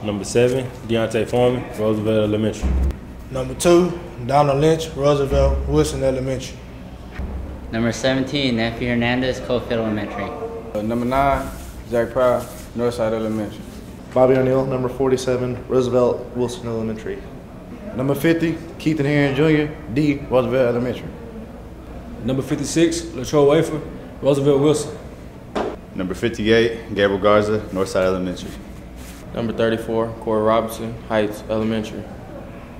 Number 7, Deontay Foreman, Roosevelt Elementary. Number 2, Donald Lynch, Roosevelt Wilson Elementary. Number 17, Nephi Hernandez, Cofield Elementary. Number 9, Zach Proud, Northside Elementary. Bobby O'Neill, number 47, Roosevelt Wilson Elementary. Number 50, Keithan Heron Jr., D, Roosevelt Elementary. Number 56, Latroy Wafer, Roosevelt Wilson. Number 58, Gabriel Garza, Northside Elementary. Number 34, Corey Robinson, Heights Elementary.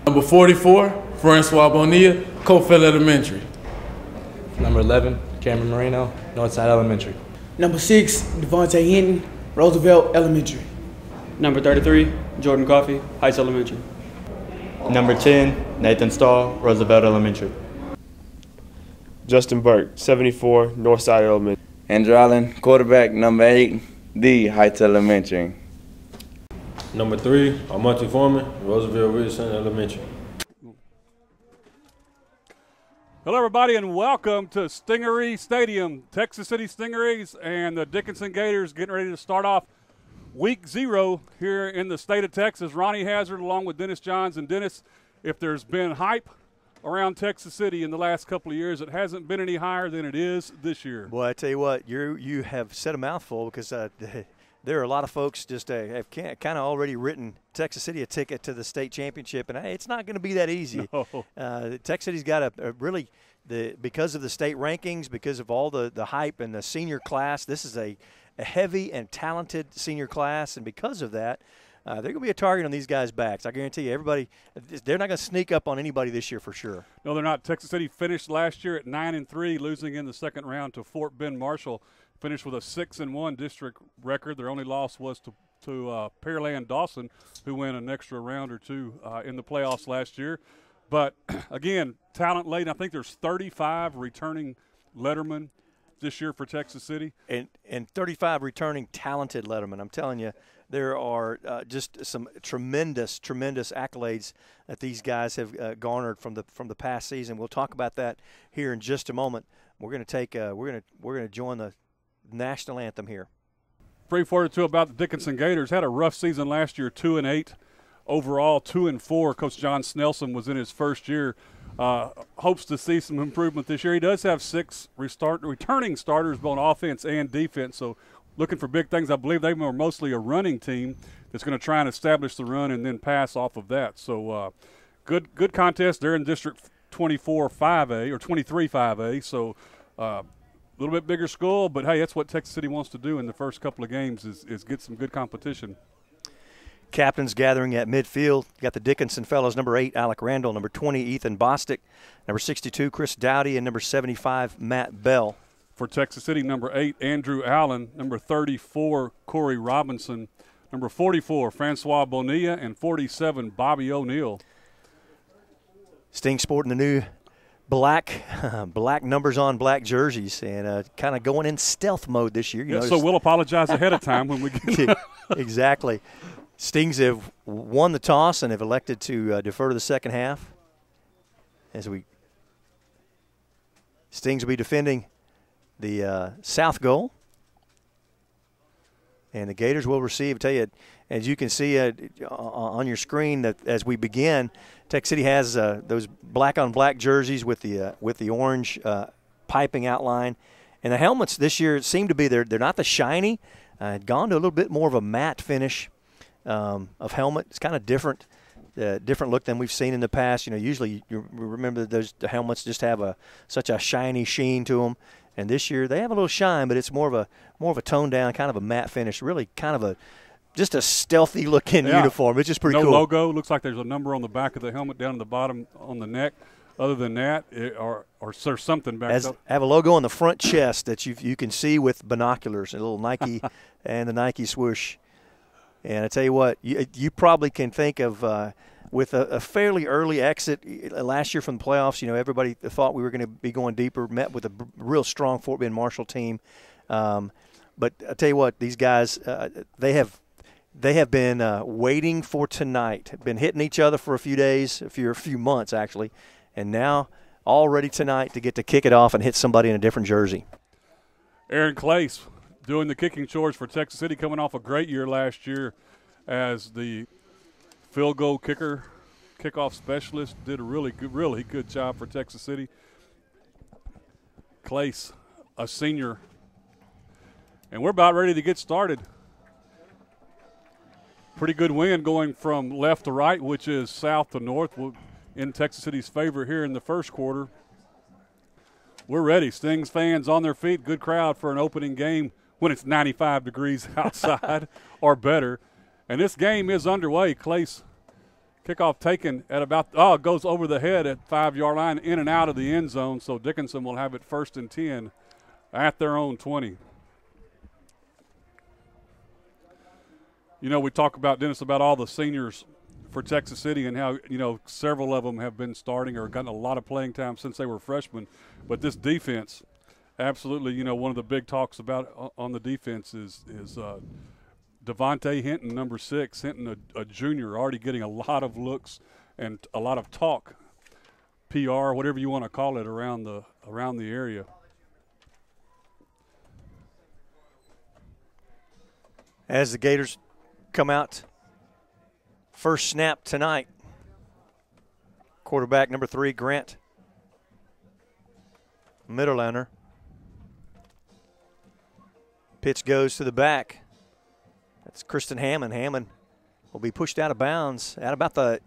Number 44, Francois Bonilla, Cofield Elementary. Number 11, Cameron Moreno, Northside Elementary. Number 6, Devontae Hinton, Roosevelt Elementary. Number 33, Jordan Coffey, Heights Elementary. Number 10, Nathan Stahl, Roosevelt Elementary. Justin Burke, 74, Northside Elementary. Andrew Allen, quarterback, number 8, D, Heights Elementary. Number 3, Armonte Foreman, Roosevelt Richardson Elementary. Hello, everybody, and welcome to Stingaree Stadium. Texas City Stingarees and the Dickinson Gators getting ready to start off Week 0 here in the state of Texas. Ronnie Hazard along with Dennis Johns. And Dennis, if there's been hype around Texas City in the last couple of years, it hasn't been any higher than it is this year. Boy, I tell you what, you have said a mouthful because there are a lot of folks just have kind of already written Texas City a ticket to the state championship, and it's not going to be that easy. No. Texas City's got a really because of the state rankings, because of all the hype and the senior class. This is a heavy and talented senior class, and because of that, they're going to be a target on these guys' backs. I guarantee you, everybody, they're not going to sneak up on anybody this year for sure. No, they're not. Texas City finished last year at 9-3, losing in the second round to Fort Bend Marshall. Finished with a 6-1 district record. Their only loss was to Pearland Dawson, who went an extra round or two in the playoffs last year. But, again, talent laden. I think there's 35 returning lettermen this year for Texas City. And 35 returning talented lettermen. I'm telling you, there are just some tremendous accolades that these guys have garnered from the past season. We'll talk about that here in just a moment. We're going to take we're going to join the national anthem here. Brief word or two about the Dickinson Gators. Had a rough season last year, 2-8 overall, 2-4. Coach John Snelson was in his first year. Hopes to see some improvement this year. He does have 6 returning starters, both on offense and defense. So looking for big things. I believe they were mostly a running team that's going to try and establish the run and then pass off of that. So good contest. They're in District 24 5A or 23 5A. So a little bit bigger school, but hey, that's what Texas City wants to do in the first couple of games is get some good competition. Captains gathering at midfield. You got the Dickinson fellows, number 8, Alec Randall, number 20, Ethan Bostic, number 62, Chris Dowdy, and number 75, Matt Bell. For Texas City, number 8, Andrew Allen, number 34, Corey Robinson, number 44, Francois Bonilla, and 47, Bobby O'Neill. Sting sporting the new black numbers on black jerseys and kind of going in stealth mode this year. So we'll apologize ahead of time when we get Exactly. Stings have won the toss and have elected to defer to the second half. Stings will be defending the south goal. And the Gators will receive. I tell you, as you can see on your screen, that as we begin, Tech City has those black-on-black jerseys with the orange piping outline, and the helmets this year seem to be they're not the shiny. Gone to a little bit more of a matte finish of helmet. It's kind of different look than we've seen in the past. Usually you remember the helmets just have such a shiny sheen to them. And this year they have a little shine, but it's more of a toned down, kind of a matte finish. Really, kind of just a stealthy looking uniform. It's just pretty cool. No logo. Looks like there's a number on the back of the helmet down at the bottom on the neck. Other than that, or there's something back up. Have a logo on the front chest that you can see with binoculars, a little Nike and the Nike swoosh. And I tell you what, you probably can think of. With a fairly early exit last year from the playoffs, everybody thought we were going to be going deeper, met with a real strong Fort Bend Marshall team. But I tell you what, these guys, they have been waiting for tonight, been hitting each other for a few days, a few months actually, and now all ready tonight to get to kick it off and hit somebody in a different jersey. Aaron Clace doing the kicking chores for Texas City, coming off a great year last year as the field goal kicker, kickoff specialist, did a really good job for Texas City. Clace, a senior. And we're about ready to get started. Pretty good wind going from left to right, which is south to north, in Texas City's favor here in the first quarter. We're ready. Stings fans on their feet. Good crowd for an opening game when it's 95 degrees outside or better. And this game is underway. Clace, kickoff taken at about, goes over the head at 5-yard line, in and out of the end zone. So Dickinson will have it 1st and 10 at their own 20. You know, we talk about, Dennis, about all the seniors for Texas City and how, you know, several of them have been starting or gotten a lot of playing time since they were freshmen. But this defense, absolutely, you know, one of the big talks about on the defense is Devontae Hinton, number 6. Hinton, a junior, already getting a lot of looks and a lot of talk, PR, whatever you want to call it, around the area. As the Gators come out, first snap tonight. Quarterback number 3, Grant Mitterlander. Pitch goes to the back. That's Kristen Hammond. Hammond will be pushed out of bounds at about the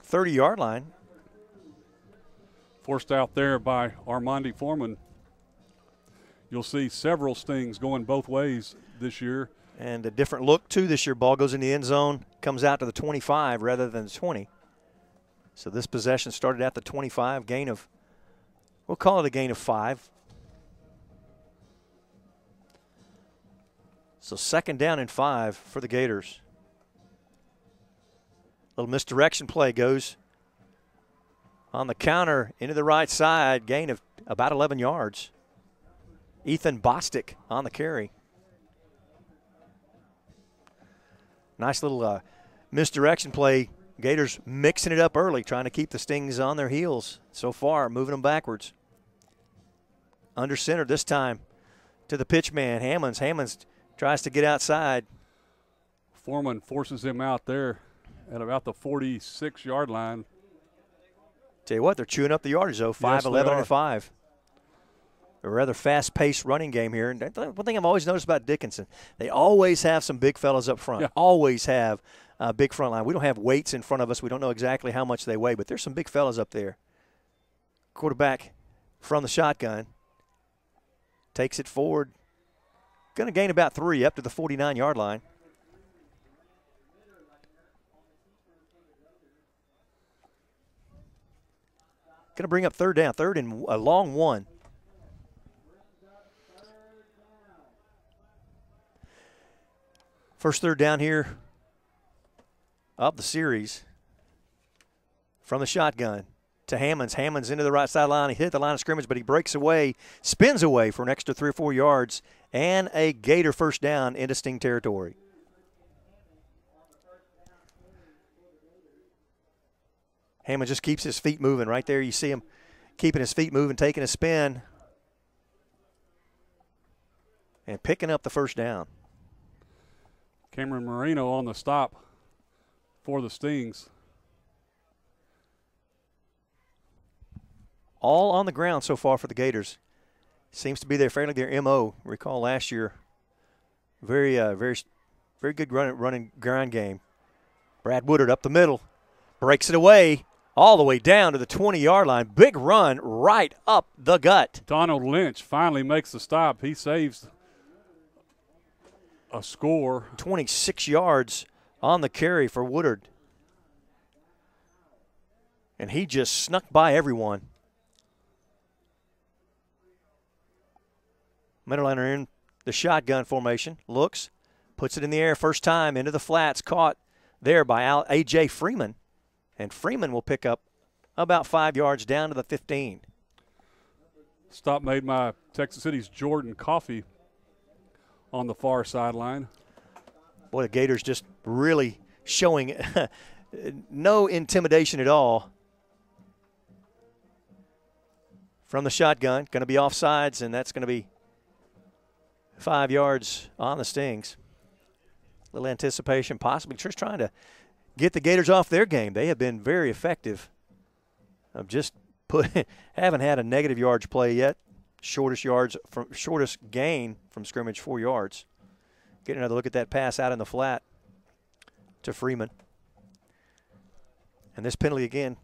30-yard line. Forced out there by Armandi Foreman. You'll see several stings going both ways this year. And a different look, too, this year. Ball goes in the end zone, comes out to the 25 rather than the 20. So this possession started at the 25, gain of, we'll call it a gain of 5. So 2nd down and 5 for the Gators. Little misdirection play goes on the counter into the right side, gain of about 11 yards. Ethan Bostic on the carry. Nice little misdirection play. Gators mixing it up early, trying to keep the Stings on their heels so far, moving them backwards. Under center this time to the pitch man, Hammonds. Hammonds tries to get outside. Foreman forces him out there at about the 46-yard line. Tell you what, they're chewing up the yardage, though, 5, 11, and 5. A rather fast-paced running game here. And one thing I've always noticed about Dickinson, they always have some big fellas up front. Yeah. Always have a big front line. We don't have weights in front of us. We don't know exactly how much they weigh, but there's some big fellas up there. Quarterback from the shotgun takes it forward. Going to gain about 3 up to the 49-yard line. Going to bring up 3rd down, 3rd and a long 1. First 3rd down here of the series from the shotgun to Hammonds. Hammonds into the right sideline. He hit the line of scrimmage, but he breaks away, spins away for an extra 3 or 4 yards, and a Gator first down into Sting territory. Hammond just keeps his feet moving. Right there you see him keeping his feet moving, taking a spin, and picking up the first down. Cameron Moreno on the stop for the Stings. All on the ground so far for the Gators. Seems to be fairly their MO. Recall last year, very good running ground game. Brad Woodard up the middle, breaks it away all the way down to the 20-yard line. Big run right up the gut. Donald Lynch finally makes the stop. He saves a score. 26 yards on the carry for Woodard. And he just snuck by everyone. Mitterlander in the shotgun formation. Looks, puts it in the air first time into the flats. Caught there by A.J. Freeman. And Freeman will pick up about 5 yards down to the 15. Stop made by Texas City's Jordan Coffey on the far sideline. Boy, the Gators just really showing no intimidation at all. From the shotgun, going to be offsides, and that's going to be 5 yards on the Stings. A little anticipation, possibly just trying to get the Gators off their game. They have been very effective of just haven't had a negative yards play yet. Shortest gain from scrimmage, 4 yards. Get another look at that pass out in the flat to Freeman. And this penalty again.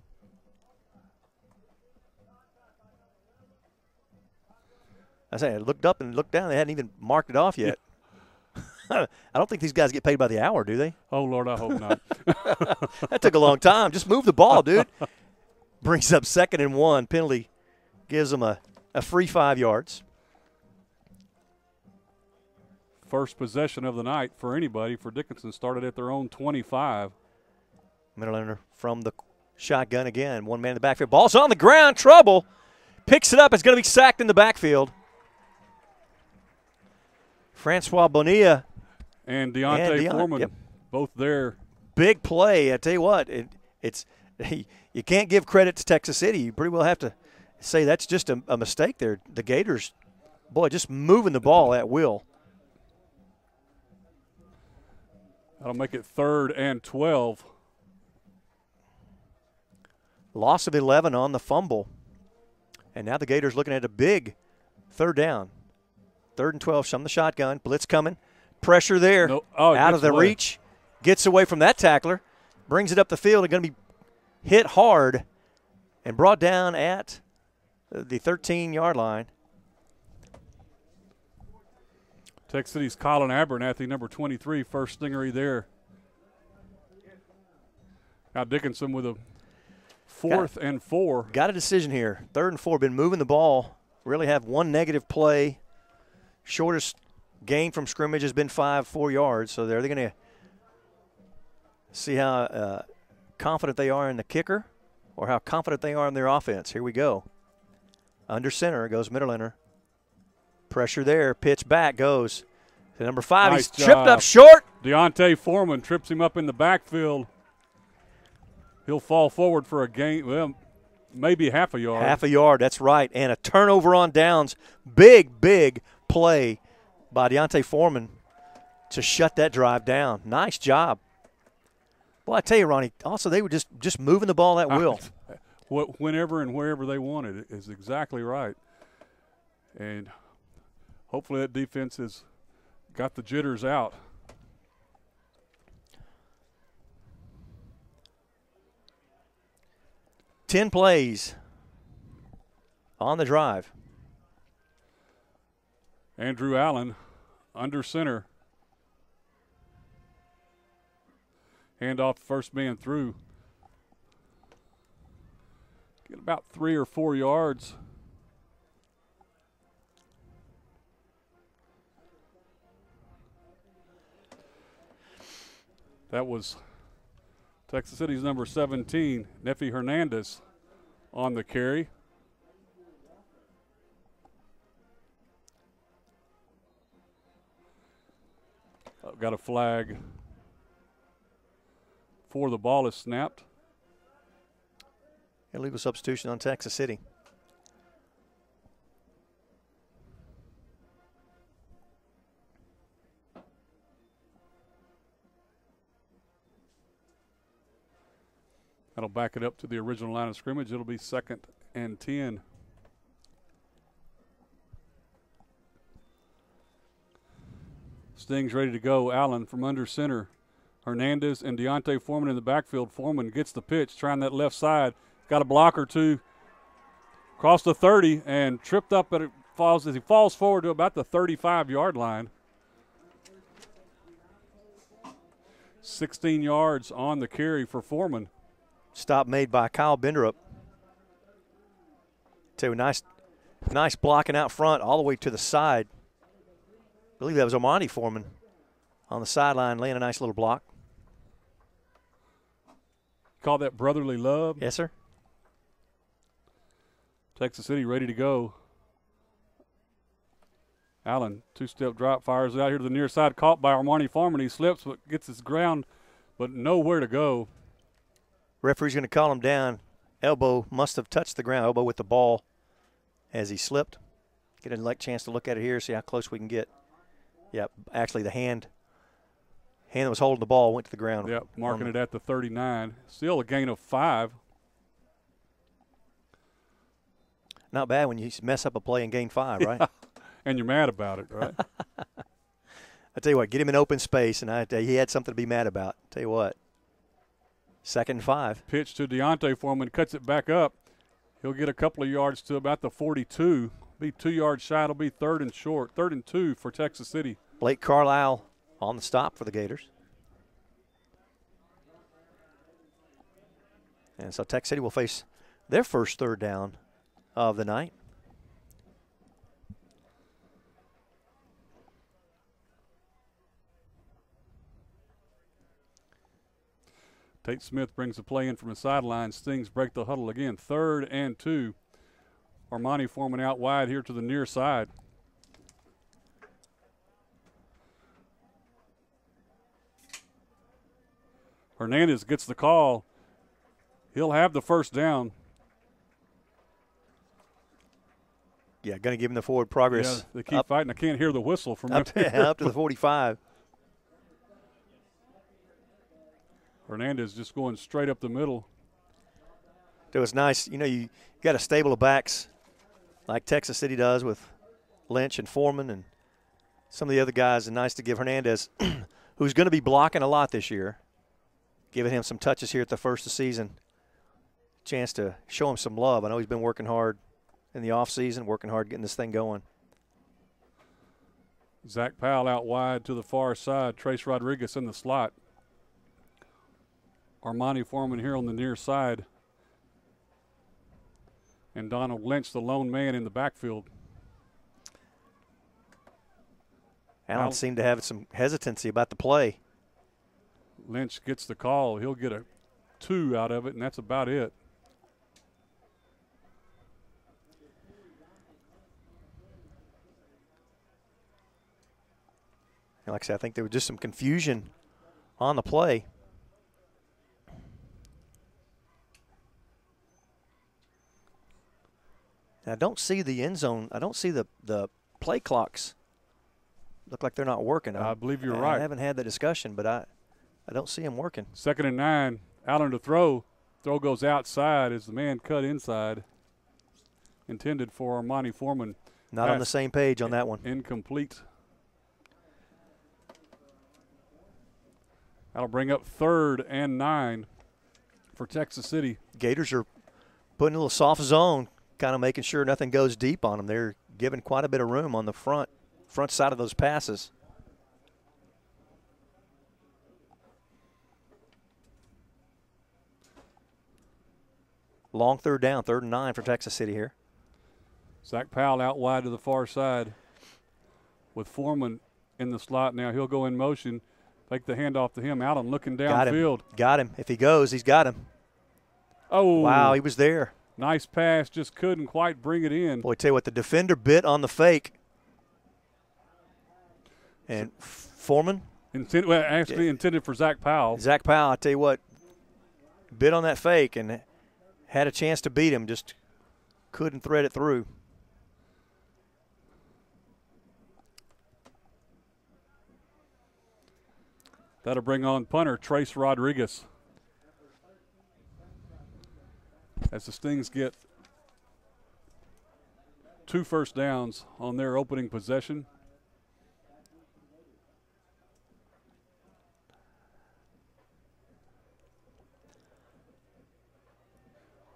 I say I looked up and looked down. They hadn't even marked it off yet. I don't think these guys get paid by the hour, do they? Oh, Lord, I hope not. That took a long time. Just move the ball, dude. Brings up 2nd and 1. Penalty gives them a free 5 yards. First possession of the night for anybody for Dickinson started at their own 25. Mitterlander from the shotgun again. One man in the backfield. Ball's on the ground. Trouble. Picks it up. It's going to be sacked in the backfield. Francois Bonilla and Deontay Foreman, both there. Big play. I tell you what, you can't give credit to Texas City. You pretty well have to say that's just a mistake there. The Gators, boy, just moving the ball at will. That'll make it 3rd and 12. Loss of 11 on the fumble. And now the Gators looking at a big 3rd down. 3rd and 12 from the shotgun. Blitz coming. Pressure there. Out of the reach. Gets away from that tackler. Brings it up the field and going to be hit hard and brought down at the 13-yard line. Texas City's Colin Abernathy, number 23, first stingery there. Now Dickinson with a 4th and 4. Got a decision here. 3rd and 4. Been moving the ball. Really have one negative play. Shortest gain from scrimmage has been 4 yards. So they're going to see how confident they are in the kicker or how confident they are in their offense. Here we go. Under center goes Mitterlander. Pressure there. Pitch back goes to number 5. Nice He's tripped up short. Deontay Foreman trips him up in the backfield. He'll fall forward for a gain, well, maybe half a yard. Half a yard, that's right. And a turnover on downs. Big, big play by Deontay Foreman to shut that drive down. Nice job. Well, I tell you, Ronnie, also they were just moving the ball at will. Whenever and wherever they wanted it is exactly right. And hopefully that defense has got the jitters out. Ten plays on the drive. Andrew Allen under center. Hand off first man through. Get about 3 or 4 yards. That was Texas City's number 17, Nefi Hernandez, on the carry. Got a flag before the ball is snapped. Illegal substitution on Texas City. That'll back it up to the original line of scrimmage. It'll be 2nd and 10. Sting's ready to go. Allen from under center. Hernandez and Deontay Foreman in the backfield. Foreman gets the pitch, trying that left side. Got a block or two. Across the 30 and tripped up, but it falls as he falls forward to about the 35-yard line. 16 yards on the carry for Foreman. Stop made by Kyle Benderup. Too nice blocking out front all the way to the side. I believe that was Armani Foreman on the sideline laying a nice little block. Call that brotherly love? Yes, sir. Texas City ready to go. Allen, two-step drop, fires it out here to the near side, caught by Armani Foreman. He slips, but gets his ground, but nowhere to go. Referee's going to call him down. Elbow must have touched the ground, elbow with the ball as he slipped. Get a chance to look at it here, see how close we can get. Yeah, actually the hand hand that was holding the ball went to the ground. Yep, marking it at the 39. Still a gain of 5. Not bad when you mess up a play and gain 5, right? Yeah. And you're mad about it, right? I tell you what, get him in open space, and he had something to be mad about. Tell you what, 2nd and 5. Pitch to Deontay Foreman, cuts it back up. He'll get a couple of yards to about the 42. Be 2 yards shy. It'll be 3rd and short. 3rd and 2 for Texas City. Blake Carlisle on the stop for the Gators. And so Texas City will face their first 3rd down of the night. Tate Smith brings the play in from the sideline. Stings break the huddle again. 3rd and 2. Armani Foreman out wide here to the near side. Hernandez gets the call. He'll have the first down. Yeah, going to give him the forward progress. Yeah, they keep fighting. I can't hear the whistle from up to the 45. Hernandez just going straight up the middle. It was nice. You know, you got a stable of backs like Texas City does with Lynch and Foreman and some of the other guys. And nice to give Hernandez, who's going to be blocking a lot this year, giving him some touches here at the first of the season, chance to show him some love. I know he's been working hard in the offseason, working hard getting this thing going. Zach Powell out wide to the far side. Trace Rodriguez in the slot. Armani Foreman here on the near side. And Donald Lynch, the lone man in the backfield. Allen seemed to have some hesitancy about the play. Lynch gets the call. He'll get a 2 out of it, and that's about it. And like I said, I think there was just some confusion on the play. And I don't see the end zone. I don't see the play clocks. Look like they're not working. I believe you're right. I haven't had the discussion, but I don't see them working. 2nd and 9. Allen to throw. Throw goes outside as the man cut inside. Intended for Armani Foreman. Not on the same page on that one. Incomplete. That'll bring up 3rd and 9 for Texas City. Gators are putting a little soft zone, kind of making sure nothing goes deep on them. They're giving quite a bit of room on the front side of those passes. Long 3rd down, 3rd and 9 for Texas City here. Zach Powell out wide to the far side with Foreman in the slot now. He'll go in motion, take the handoff to him. Allen looking downfield. Got him. If he goes, he's got him. Oh. Wow, he was there. Nice pass, just couldn't quite bring it in. Boy, tell you what, the defender bit on the fake. And Foreman? Intended for Zach Powell. Zach Powell, I tell you what, bit on that fake and had a chance to beat him, just couldn't thread it through. That'll bring on punter Trace Rodriguez. As the Stings get 2 first downs on their opening possession.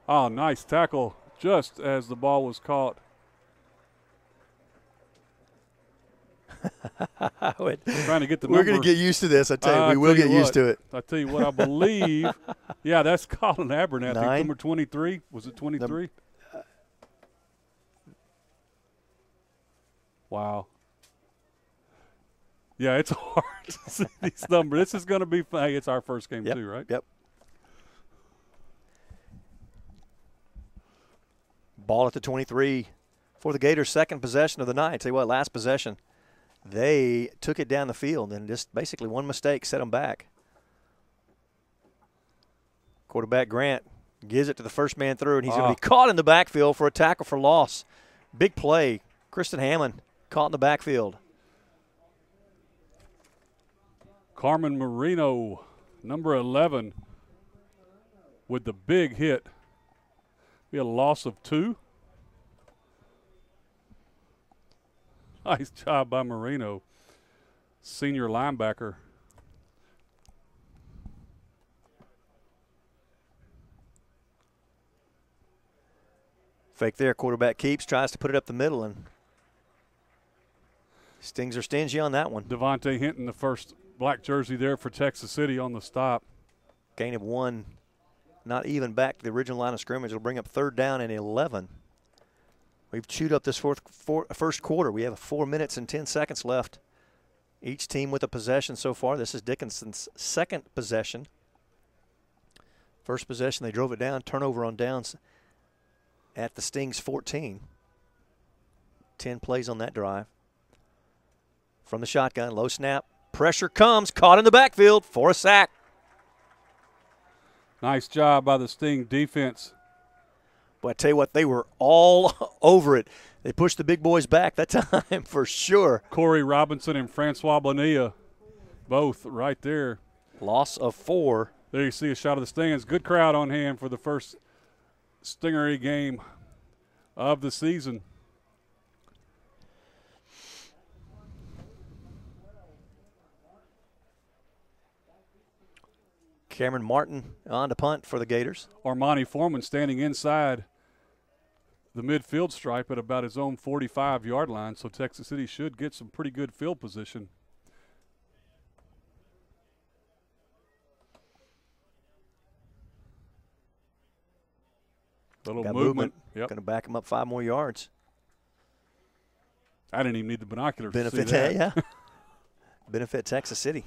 Oh, nice tackle just as the ball was caught. Trying to get the We're going to get used to this. I tell you, we will get used to it. I tell you what, I believe. Yeah, that's Colin Abernathy, 9. number 23. Was it 23? Wow. Yeah, it's hard to see these numbers. This is going to be fun. Hey, it's our first game too, right? Yep. Ball at the 23 for the Gators' 2nd possession of the night. Tell you what, last possession, they took it down the field and just basically one mistake set them back. Quarterback Grant gives it to the first man through, and he's going to be caught in the backfield for a tackle for loss. Big play. Kristen Hammond caught in the backfield. Carmen Marino, number 11, with the big hit. We had a loss of 2. Nice job by Marino, senior linebacker. Fake there, quarterback keeps, tries to put it up the middle, and Stings are stingy on that one. Devontae Hinton, the first black jersey there for Texas City on the stop. Gain of 1, not even back to the original line of scrimmage. It'll bring up 3rd down and 11. We've chewed up this first quarter. We have 4 minutes and 10 seconds left. Each team with a possession so far. This is Dickinson's second possession. First possession, they drove it down. Turnover on downs at the Stings 14. 10 plays on that drive. From the shotgun, low snap. Pressure comes, caught in the backfield for a sack. Nice job by the Sting defense. But I tell you what, they were all over it. They pushed the big boys back that time for sure. Corey Robinson and Francois Bonilla, both right there. Loss of 4. There you see a shot of the Stings. Good crowd on hand for the first Stingery game of the season. Cameron Martin on to punt for the Gators. Armani Foreman standing inside the midfield stripe at about his own 45-yard line, so Texas City should get some pretty good field position. Little movement. Yep. Going to back him up 5 more yards. I didn't even need the binoculars Benefit, to see that. Yeah. Benefit Texas City.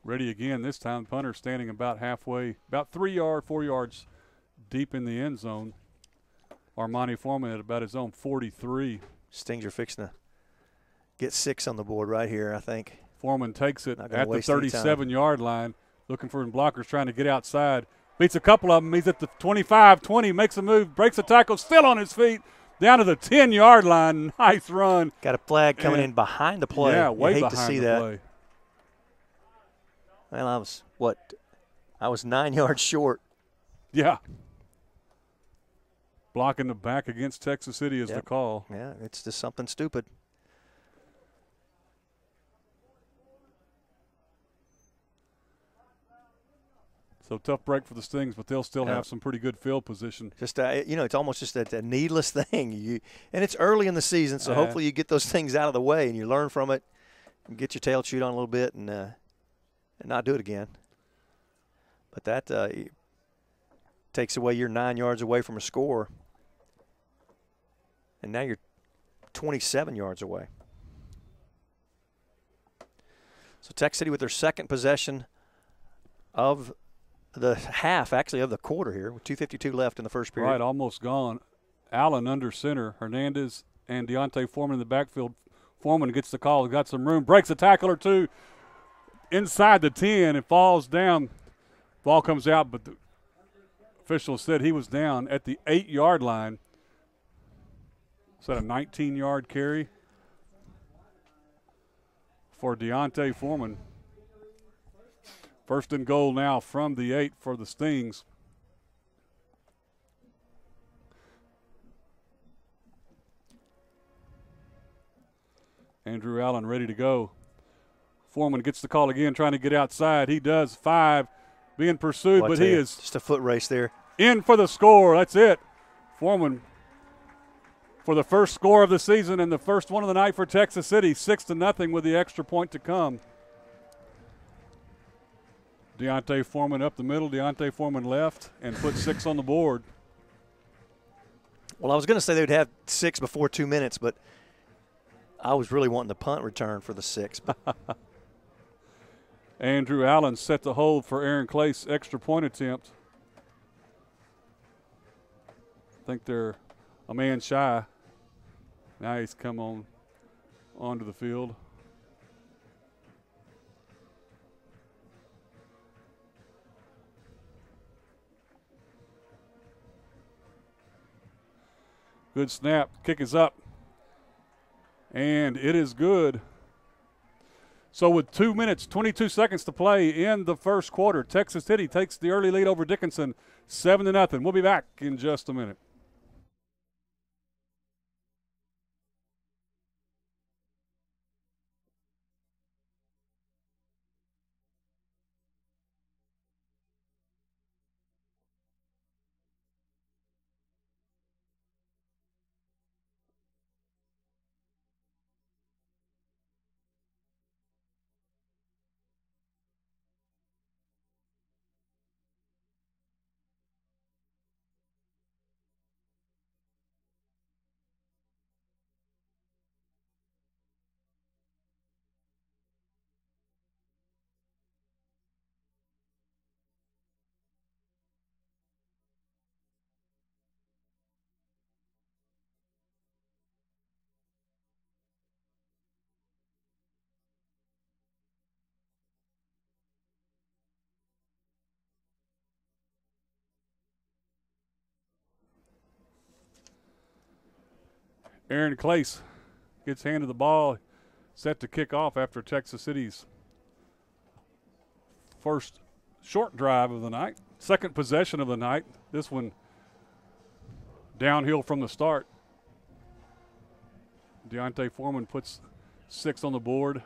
Ready again this time. Punter standing about halfway, about 4 yards deep in the end zone. Armani Foreman at about his own 43. Stings are fixing to get 6 on the board right here, I think. Foreman takes it at the 37-yard line, looking for blockers, trying to get outside. Beats a couple of them. He's at the 25, 20, makes a move, breaks a tackle, still on his feet, down to the 10-yard line. Nice run. Got a flag coming in behind the play. Yeah, way you hate behind to see the that. play. Well, I was 9 yards short. Yeah. Blocking the back against Texas City is the call. Yeah, it's just something stupid. So tough break for the Stings, but they'll still have some pretty good field position. Just it's almost just a needless thing. And it's early in the season, so hopefully you get those things out of the way and you learn from it, and get your tail chewed on a little bit, and not do it again. But that takes away your 9 yards away from a score. And now you're 27 yards away. So Tech City with their second possession of the half, actually of the quarter here, with 2:52 left in the first period. Right, almost gone. Allen under center. Hernandez and Deontay Foreman in the backfield. Foreman gets the call. Got some room. Breaks a tackle or two. Inside the 10, it falls down. Ball comes out, but the official said he was down at the 8-yard line. Is that a 19-yard carry for Deontay Foreman? First and goal now from the 8 for the Stings. Andrew Allen ready to go. Foreman gets the call again, trying to get outside. He does. 5 being pursued, but he is just a foot race there. In for the score. That's it. Foreman for the first score of the season and the first one of the night for Texas City, 6-0 with the extra point to come. Deontay Foreman up the middle. Deontay Foreman left and put 6 on the board. Well, I was going to say they would have 6 before 2 minutes, but I was really wanting the punt return for the 6. Andrew Allen set the hold for Aaron Clace's extra point attempt. I think they're a man shy. Now he's come on onto the field. Good snap. Kick is up. And it is good. So with 2 minutes, 22 seconds to play in the first quarter, Texas City takes the early lead over Dickinson 7-0. We'll be back in just a minute. Aaron Clace gets handed the ball, set to kick off after Texas City's first short drive of the night, second possession of the night. This one downhill from the start. Deontay Foreman puts 6 on the board,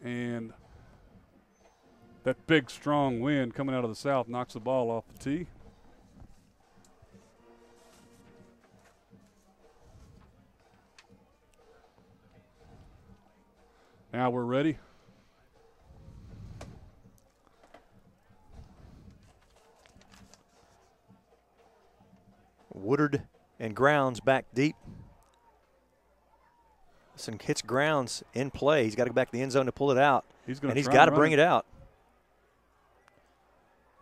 and that big, strong wind coming out of the south knocks the ball off the tee. Now we're ready. Woodard and Grounds back deep. Listen, hits Grounds in play. He's got to go back to the end zone to pull it out. He's got to bring it out.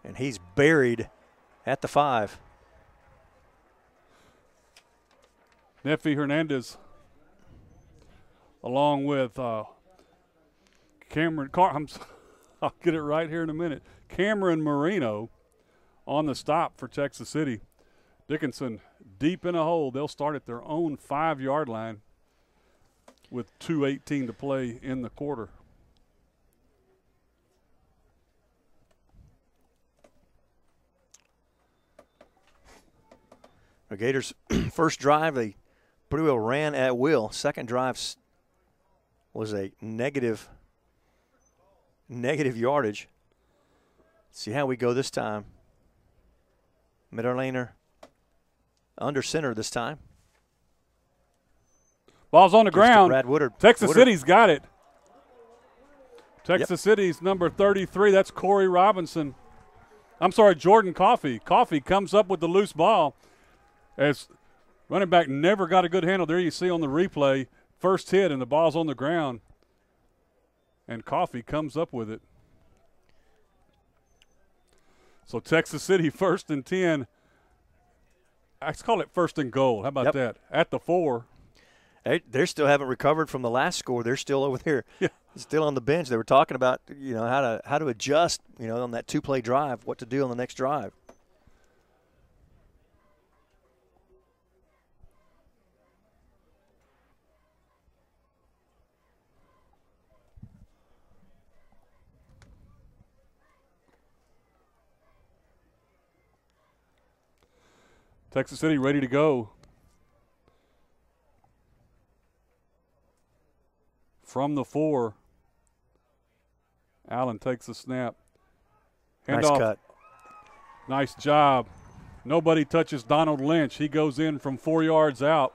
And he's buried at the 5. Nefi Hernandez along with Cameron I'll get it right here in a minute. Cameron Marino on the stop for Texas City. Dickinson deep in a hole. They'll start at their own 5-yard line with 2:18 to play in the quarter. The Gators' first drive, they pretty well ran at will. Second drive was a negative yardage. See how we go this time. Mitterlaner under center this time. Ball's on the ground. Brad Woodard. Texas City's got it. Texas City's number 33. That's Corey Robinson. I'm sorry, Jordan Coffey. Coffey comes up with the loose ball as running back never got a good handle. There you see on the replay, first hit and the ball's on the ground. And Coffey comes up with it. So Texas City 1st and 10. Let's call it 1st and goal. How about that? At the 4. They still haven't recovered from the last score. They're still over there, still on the bench. They were talking about, how to adjust, on that 2-play drive, what to do on the next drive. Texas City ready to go. From the 4, Allen takes the snap. Nice cut. Nice job. Nobody touches Donald Lynch. He goes in from 4 yards out.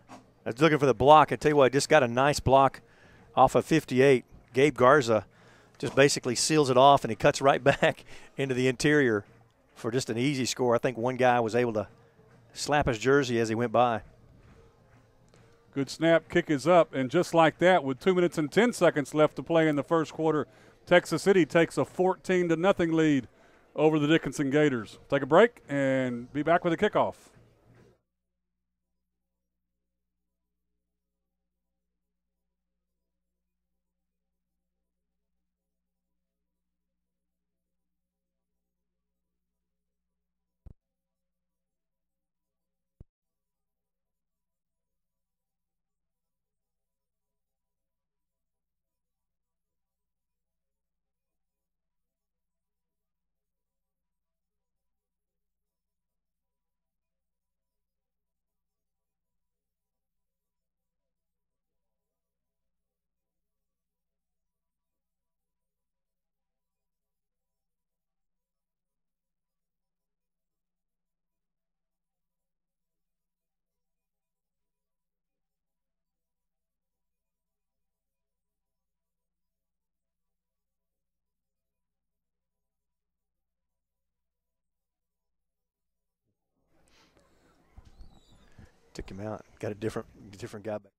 I was looking for the block. I tell you what, just got a nice block off of 58. Gabe Garza just basically seals it off, and he cuts right back into the interior for just an easy score. I think one guy was able to slap his jersey as he went by. Good snap, kick is up, and just like that, with 2 minutes and 10 seconds left to play in the first quarter, Texas City takes a 14-0 lead over the Dickinson Gators. Take a break and be back with the kickoff. Took him out. Got a different guy back.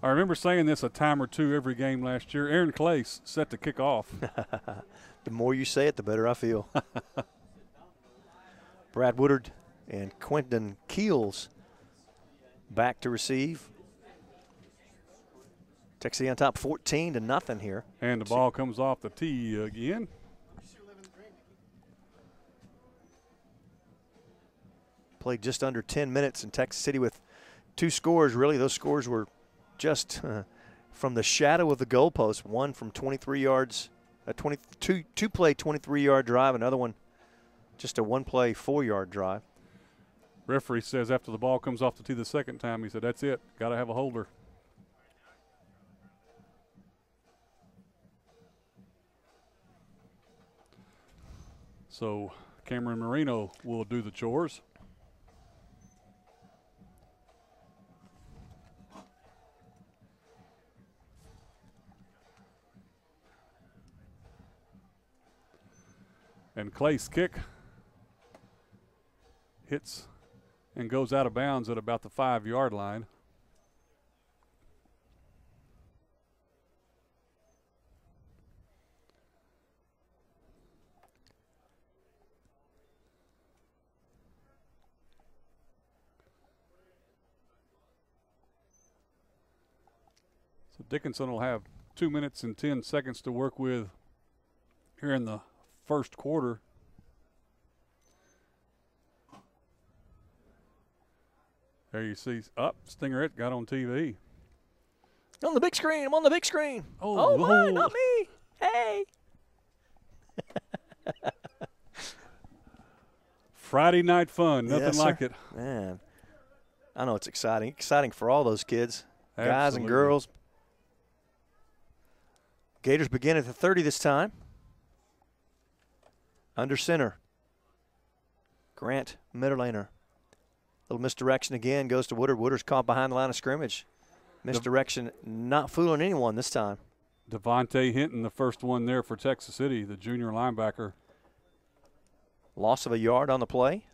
I remember saying this a time or two every game last year. Aaron Clace set to kick off. The more you say it, the better I feel. Brad Woodard and Quentin Keels back to receive. Texas City on top 14-0 here. And the ball comes off the tee again. Played just under 10 minutes in Texas City with 2 scores. Really, those scores were just from the shadow of the goalpost. One from 23 yards, a 2-play 23-yard drive, another one just a 1-play 4-yard drive. Referee says after the ball comes off the tee the second time, he said, that's it, got to have a holder. So Cameron Marino will do the chores. And Clay's kick hits and goes out of bounds at about the 5-yard line. So Dickinson will have 2 minutes and 10 seconds to work with here in the first quarter. There you see, Stingerette got on TV. On the big screen, I'm on the big screen. Oh, my, not me. Hey. Friday night fun, nothing like it. Man, I know it's exciting. Exciting for all those kids, guys and Absolutely. girls. Gators begin at the 30 this time. Under center. Grant Mitterlaner. Little misdirection again, goes to Woodard. Woodard's caught behind the line of scrimmage. Misdirection, not fooling anyone this time. Devontae Hinton, the first one there for Texas City, the junior linebacker. Loss of a yard on the play.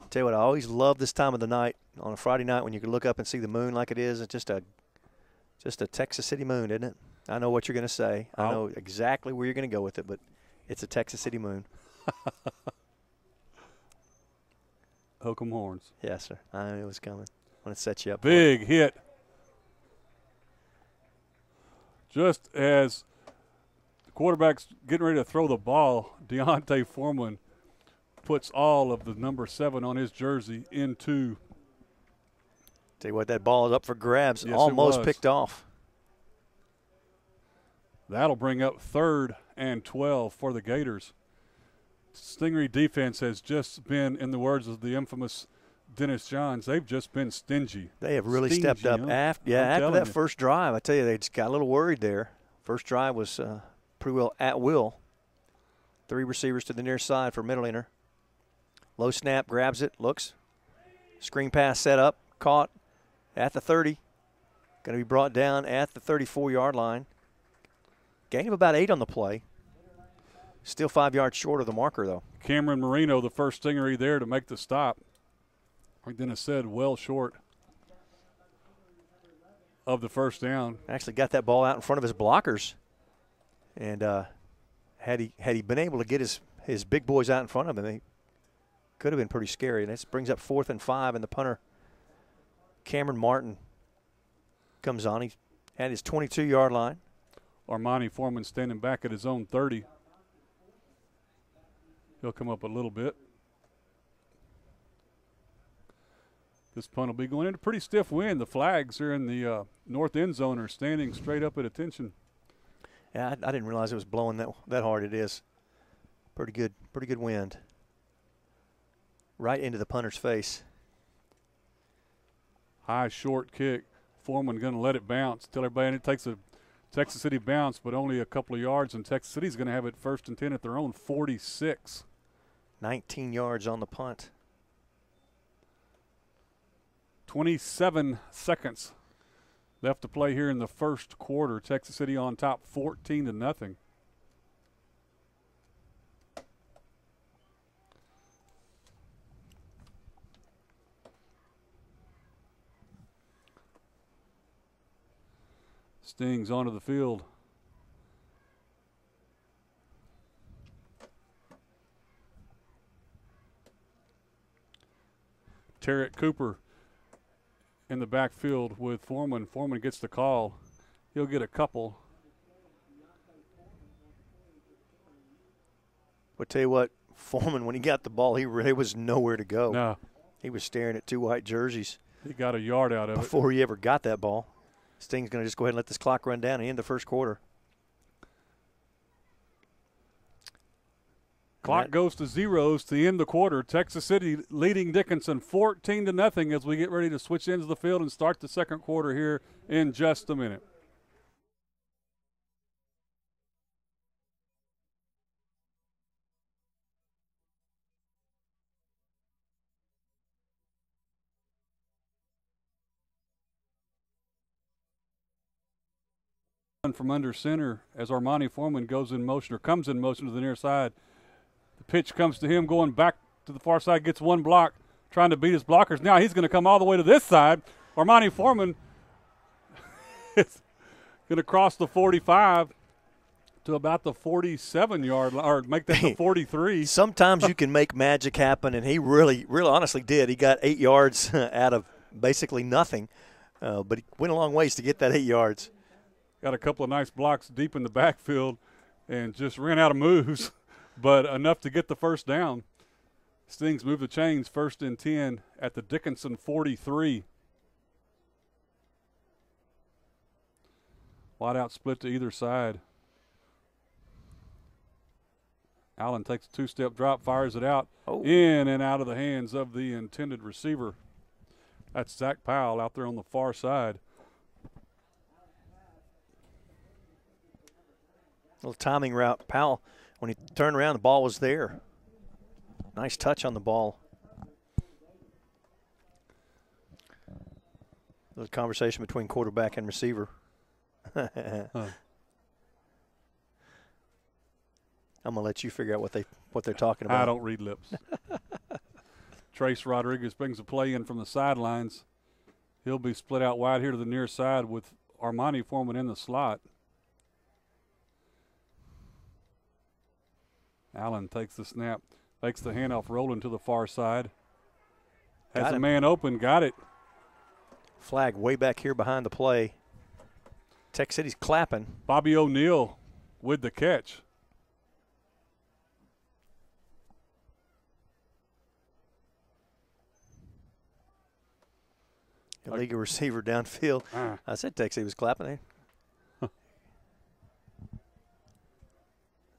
Tell you what, I always love this time of the night on a Friday night when you can look up and see the moon like it is. It's just a Texas City moon, isn't it? I know what you're going to say. I know exactly where you're going to go with it, but it's a Texas City moon. Hook 'em horns. Yes, sir. I knew it was coming. I want to set you up. Big hit. Just as the quarterback's getting ready to throw the ball, Deontay Foreman puts all of the number 7 on his jersey into. Tell you what, that ball is up for grabs. Yes, almost picked off. That'll bring up 3rd and 12 for the Gators. Stingery defense has just been, in the words of the infamous Dennis Johns, they've just been stingy. They have really stepped up. After that first drive, I tell you, they just got a little worried there. First drive was pretty well at will. 3 receivers to the near side for Mitterlaner. Low snap, grabs it, looks. Screen pass set up, caught at the 30. Going to be brought down at the 34-yard line. Gain of about 8 on the play. Still 5 yards short of the marker, though. Cameron Marino, the first Stingery there to make the stop. Like Dennis said, well short of the first down. Actually got that ball out in front of his blockers. And had he been able to get his big boys out in front of him, he could have been pretty scary. And this brings up 4th and 5, and the punter, Cameron Martin, comes on. He's at his 22-yard line. Armani Foreman standing back at his own 30. He'll come up a little bit. This punt will be going in a pretty stiff wind. The flags are in the north end zone are standing straight up at attention. Yeah, I didn't realize it was blowing that hard. It is. Pretty good wind. Right into the punter's face. High short kick. Foreman going to let it bounce. Tell everybody, and it takes a Texas City bounce, but only a couple of yards, and Texas City's going to have it 1st and 10 at their own 46. 19 yards on the punt. 27 seconds left to play here in the first quarter. Texas City on top 14-0. Stings onto the field. Tarrant Cooper in the backfield with Foreman. Foreman gets the call. He'll get a couple. But tell you what, Foreman, when he got the ball, he really was nowhere to go. No. He was staring at 2 white jerseys. He got a yard out of it before he ever got that ball. Sting's going to just go ahead and let this clock run down and end the first quarter. Clock goes to zeros to end the quarter. Texas City leading Dickinson 14-0 as we get ready to switch ends of the field and start the second quarter here in just a minute. From under center as Armani Foreman goes in motion or comes in motion to the near side. The pitch comes to him going back to the far side, gets one block, trying to beat his blockers. Now he's going to come all the way to this side. Armani Foreman is going to cross the 45 to about the 47-yard line, or make that the 43. Sometimes you can make magic happen, and he really honestly did. He got 8 yards out of basically nothing, but he went a long ways to get that 8 yards. Got a couple of nice blocks deep in the backfield and just ran out of moves, but enough to get the first down. Stings move the chains 1st and 10 at the Dickinson 43. Wide out split to either side. Allen takes a 2-step drop, fires it out, in and out of the hands of the intended receiver. That's Zach Powell out there on the far side. Little timing route. Powell, when he turned around, the ball was there. Nice touch on the ball. Little conversation between quarterback and receiver. I'm going to let you figure out what they're talking about. I don't read lips. Trace Rodriguez brings a play in from the sidelines. He'll be split out wide here to the near side with Armani Foreman in the slot. Allen takes the snap, makes the handoff rolling to the far side. Has a man open, got it. Flag way back here behind the play. Tech City's clapping. Bobby O'Neill with the catch. Illegal receiver downfield. I said Tech City was clapping there.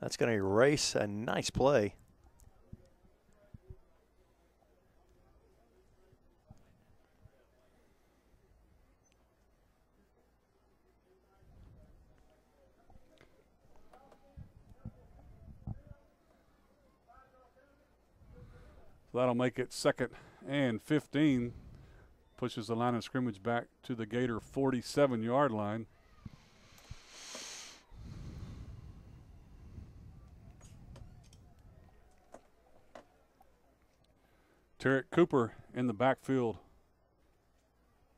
That's going to erase a nice play. So that'll make it 2nd and 15. Pushes the line of scrimmage back to the Gator 47-yard line. Tarek Cooper in the backfield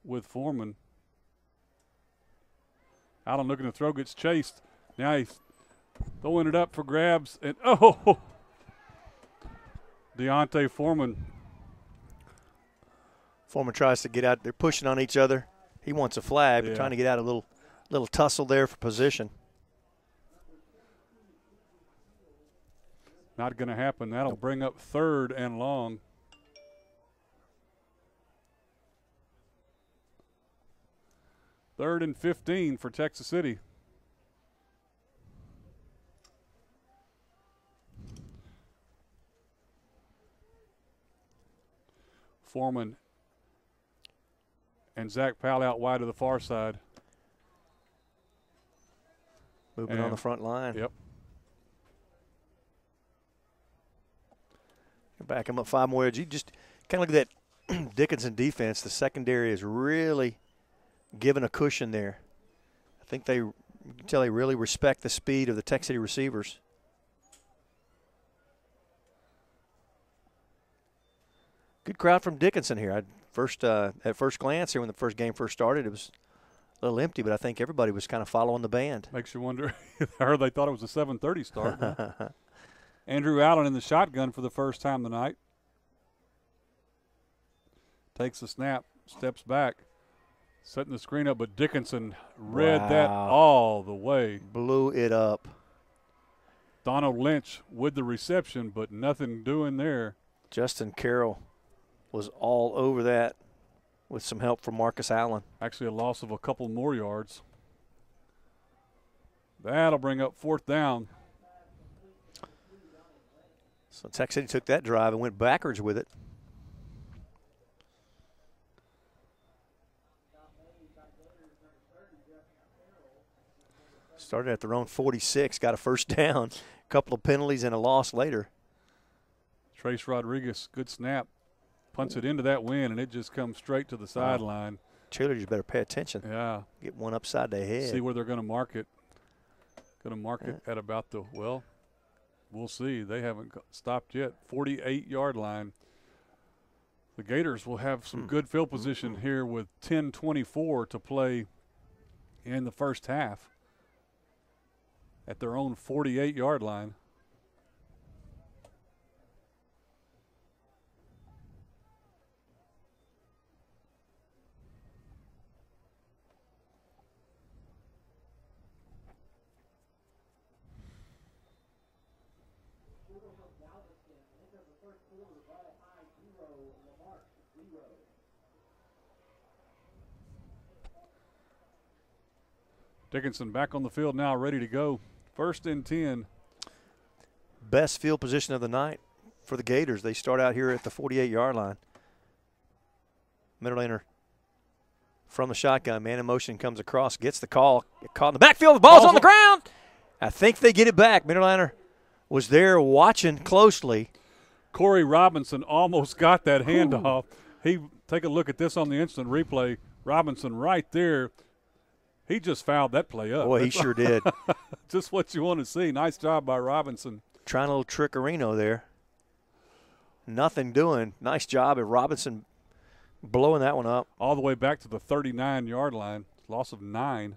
with Foreman. Allen looking to throw, gets chased. Now he's throwing it up for grabs, and Deontay Foreman. Foreman tries to get out. They're pushing on each other. He wants a flag, but trying to get out a little tussle there for position. Not going to happen. That'll bring up 3rd and long. Third and 15 for Texas City. Foreman and Zach Powell out wide to the far side. Moving on the front line. Yep. Back him up 5 more yards. You just kind of look at that Dickinson defense. The secondary is really given a cushion there. I think you can tell they really respect the speed of the Tech City receivers. Good crowd from Dickinson here. At first glance here when the first game first started, it was a little empty, but I think everybody was kind of following the band. Makes you wonder. I heard they thought it was a 7:30 start. Andrew Allen in the shotgun for the first time tonight. Takes the snap, steps back, setting the screen up, but Dickinson read that all the way. Blew it up. Donald Lynch with the reception, but nothing doing there. Justin Carroll was all over that with some help from Marcus Allen. Actually a loss of a couple more yards. That'll bring up 4th down. So Tech City took that drive and went backwards with it. Started at their own 46, got a first down, a couple of penalties and a loss later. Trace Rodriguez, good snap. Punts it into that wind, and it just comes straight to the sideline. Cheerleaders better pay attention. Yeah. Get one upside their head. See where they're going to mark it. Going to mark it at about the, well, we'll see. They haven't stopped yet. 48-yard line. The Gators will have some good field position here with 10:24 to play in the first half at their own 48-yard line. Dickinson back on the field now, ready to go. 1st and 10. Best field position of the night for the Gators. They start out here at the 48-yard line. Middle laner from the shotgun. Man in motion comes across, gets the call. Get caught in the backfield. The ball's on the ground. I think they get it back. Middle liner was there watching closely. Corey Robinson almost got that handoff. He take a look at this on the instant replay. Robinson right there. He just fouled that play up. Boy, he sure did. Just what you want to see. Nice job by Robinson. Trying a little trickerino there. Nothing doing. Nice job at Robinson blowing that one up. All the way back to the 39-yard line. Loss of 9.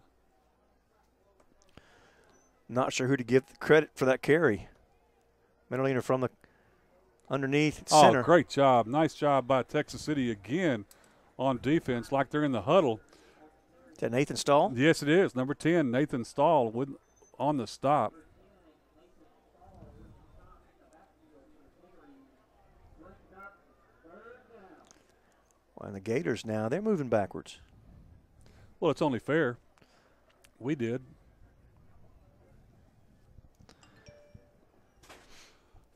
Not sure who to give the credit for that carry. Middle leaner from the underneath center. Oh, great job. Nice job by Texas City again on defense, like they're in the huddle. Is that Nathan Stahl? Yes, it is. Number 10, Nathan Stahl on the stop. Well, and the Gators now, they're moving backwards. Well, it's only fair. We did.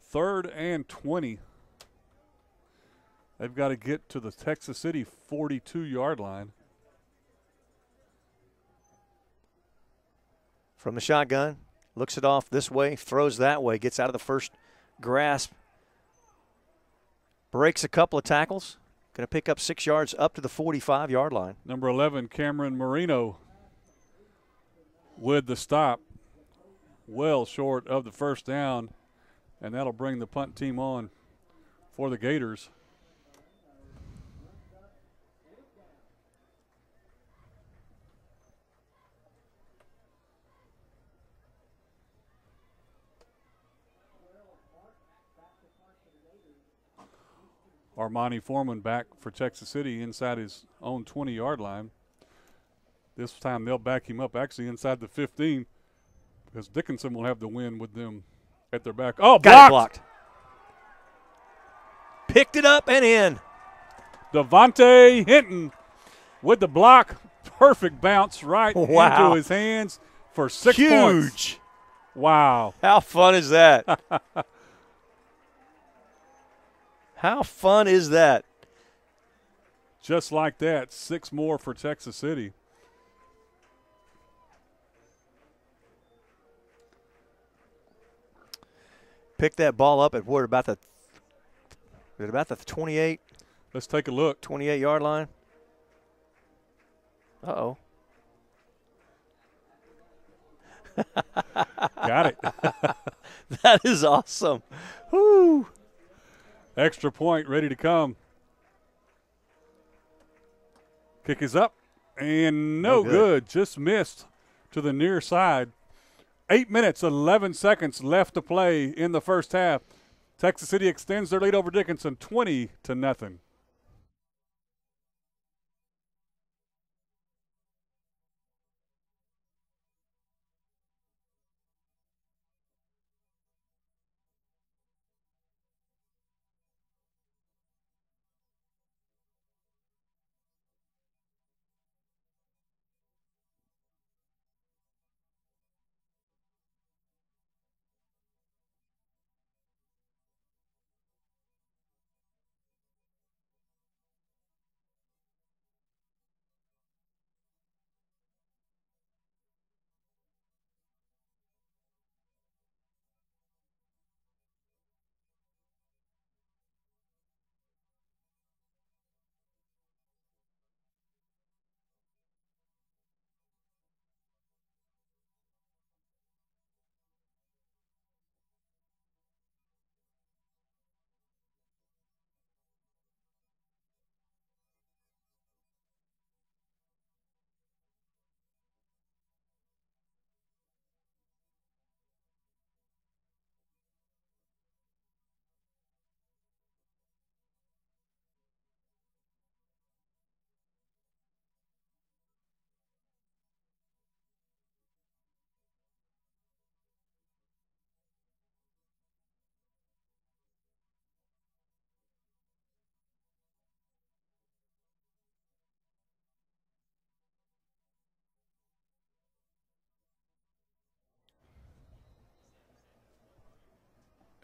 Third and 20. They've got to get to the Texas City 42-yard line. From the shotgun, looks it off this way, throws that way, gets out of the first grasp, breaks a couple of tackles, going to pick up 6 yards up to the 45-yard line. Number 11, Cameron Marino with the stop, well short of the first down, and that'll bring the punt team on for the Gators. Armani Foreman back for Texas City inside his own 20-yard line. This time they'll back him up actually inside the 15 because Dickinson will have the win with them at their back. Oh, got it blocked. Picked it up and in. Devontae Hinton with the block. Perfect bounce right into his hands for 6 points. Huge. Wow. How fun is that? How fun is that? Just like that, 6 more for Texas City. Pick that ball up at what, about the 28? Let's take a look. 28-yard line. Uh-oh. Got it. That is awesome. Woo. Extra point ready to come. Kick is up. And no good. Just missed to the near side. 8 minutes, 11 seconds left to play in the first half. Texas City extends their lead over Dickinson 20-0.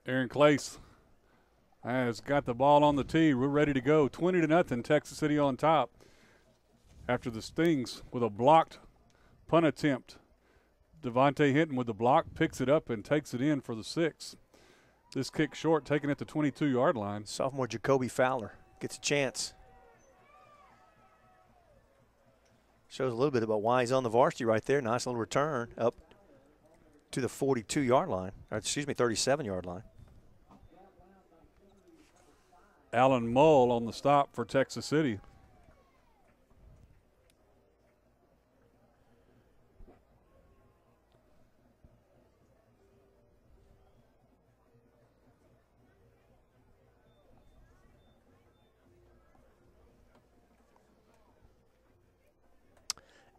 Aaron Clace has got the ball on the tee. We're ready to go. 20-0, Texas City on top. After the Stings with a blocked punt attempt. Devontae Hinton with the block, picks it up and takes it in for the 6. This kick short, taken at the 22-yard line. Sophomore Jacoby Fowler gets a chance. Shows a little bit about why he's on the varsity right there. Nice little return up to the 42-yard line, or excuse me, 37-yard line. Alan Mull on the stop for Texas City.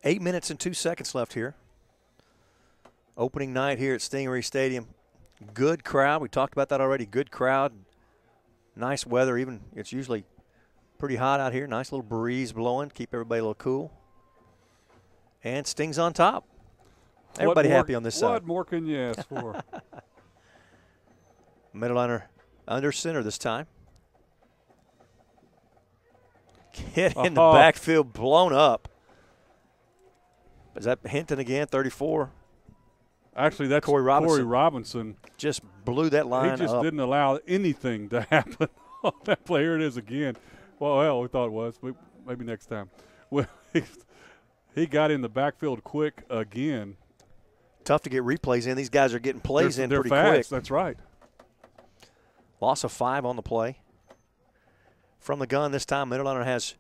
Eight minutes and 2 seconds left here. Opening night here at Stingery Stadium. Good crowd. We talked about that already. Good crowd. Nice weather. Even it's usually pretty hot out here. Nice little breeze blowing. Keep everybody a little cool. And Stings on top. Everybody happy on this side. What more can you ask for? Middleliner under center this time. Get in the backfield, blown up. Is that Hinton again, 34? Actually, that's Corey Robinson. Just blew that line up. He just didn't allow anything to happen on that play. Here it is again. Well, we thought it was. Maybe next time. Well, he got in the backfield quick again. Tough to get replays in. These guys are getting plays in pretty fast. quick. That's right. Loss of 5 on the play. From the gun this time, Middleliner has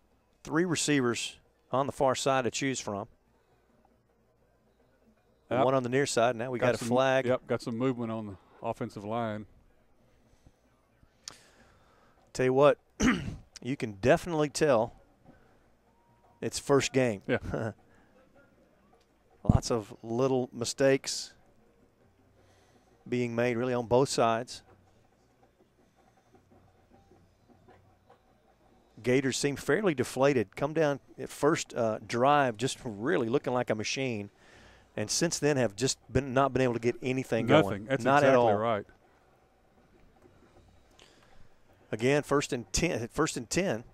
3 receivers on the far side to choose from. Yep. One on the near side. Now we got a flag. Yep, got some movement on the offensive line. Tell you what, you can definitely tell it's first game. Yeah. Lots of little mistakes being made really on both sides. Gators seem fairly deflated. Come down at first drive just really looking like a machine. And since then have just not been able to get anything going. Nothing. That's not exactly at all. right. Again, first and 10.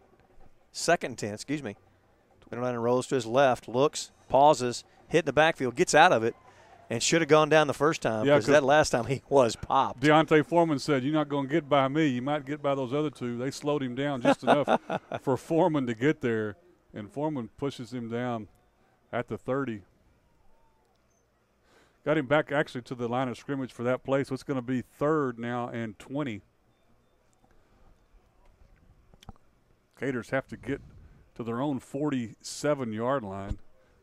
Second and 10, excuse me. Twin rolls to his left, looks, pauses, hit in the backfield, gets out of it, and should have gone down the first time because that last time he was popped. Deontay Foreman said, "You're not going to get by me. You might get by those other two." They slowed him down just enough for Foreman to get there, and Foreman pushes him down at the 30. Got him back actually to the line of scrimmage for that play, so it's going to be 3rd now and 20. Gators have to get to their own 47-yard line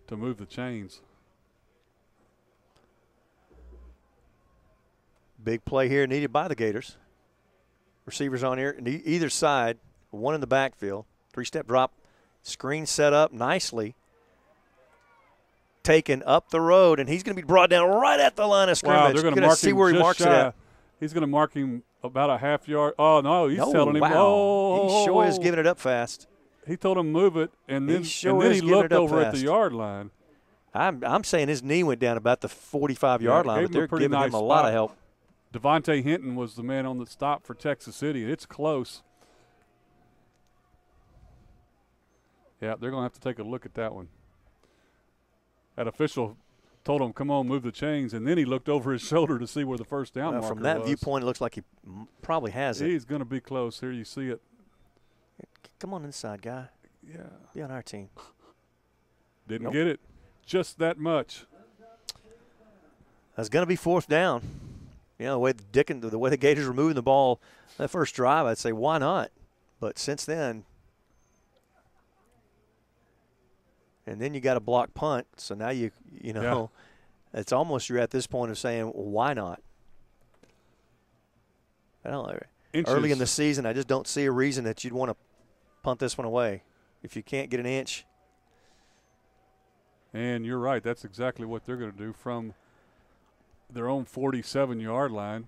to move the chains. Big play here needed by the Gators. Receivers on here, either side, one in the backfield. 3-step drop, screen set up nicely. Taken up the road, and he's going to be brought down right at the line of scrimmage. Wow, they're going to mark see him where he just marks shy. it at. He's going to mark him about a half yard. Oh, no, he's telling him, wow. oh. He sure is giving it up fast. He told him move it, and then he looked over at the yard line. I'm saying his knee went down about the 45-yard line, but they're giving him a lot of help. Devontae Hinton was the man on the stop for Texas City. It's close. Yeah, they're going to have to take a look at that one. That official told him, come on, move the chains, and then he looked over his shoulder to see where the first down marker was. From that viewpoint, it looks like he probably has it. He's going to be close. Here you see it. Come on inside, guy. Yeah. Be on our team. Didn't get it. Just that much. That's going to be 4th down. You know, the way the Gators were moving the ball that first drive, I'd say why not? But since then, and then you got a block punt, so now you know, it's almost you're at this point of saying, well, why not? I don't know. Early in the season, I just don't see a reason that you'd want to punt this one away if you can't get an inch. And you're right. That's exactly what they're going to do from their own 47-yard line.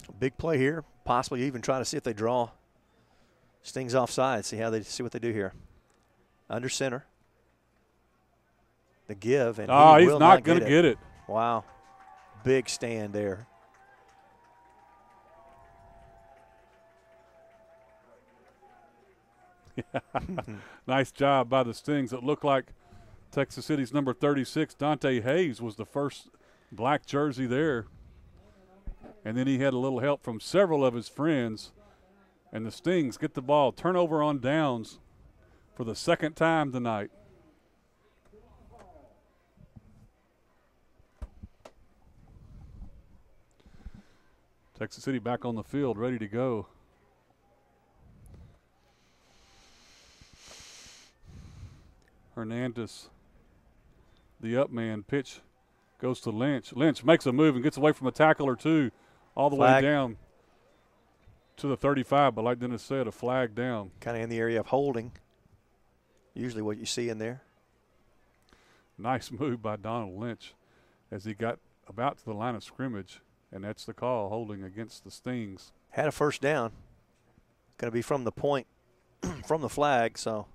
A big play here. Possibly even try to see if they draw Stings offside. See what they do here. Under center. The give, and he's not going to get it. Wow, big stand there. Nice job by the Stings. It looked like Texas City's number 36, Dante Hayes, was the first black jersey there. And then he had a little help from several of his friends. And the Stings get the ball. Turnover on downs for the second time tonight. Texas City back on the field, ready to go. Hernandez, the up man, pitch goes to Lynch. Lynch makes a move and gets away from a tackle or two all the way down to the 35, but like Dennis said, a flag down. Kind of in the area of holding, usually what you see in there. Nice move by Donald Lynch as he got about to the line of scrimmage, and that's the call, holding against the Stings. Had a first down. Going to be from the point, from the flag, so.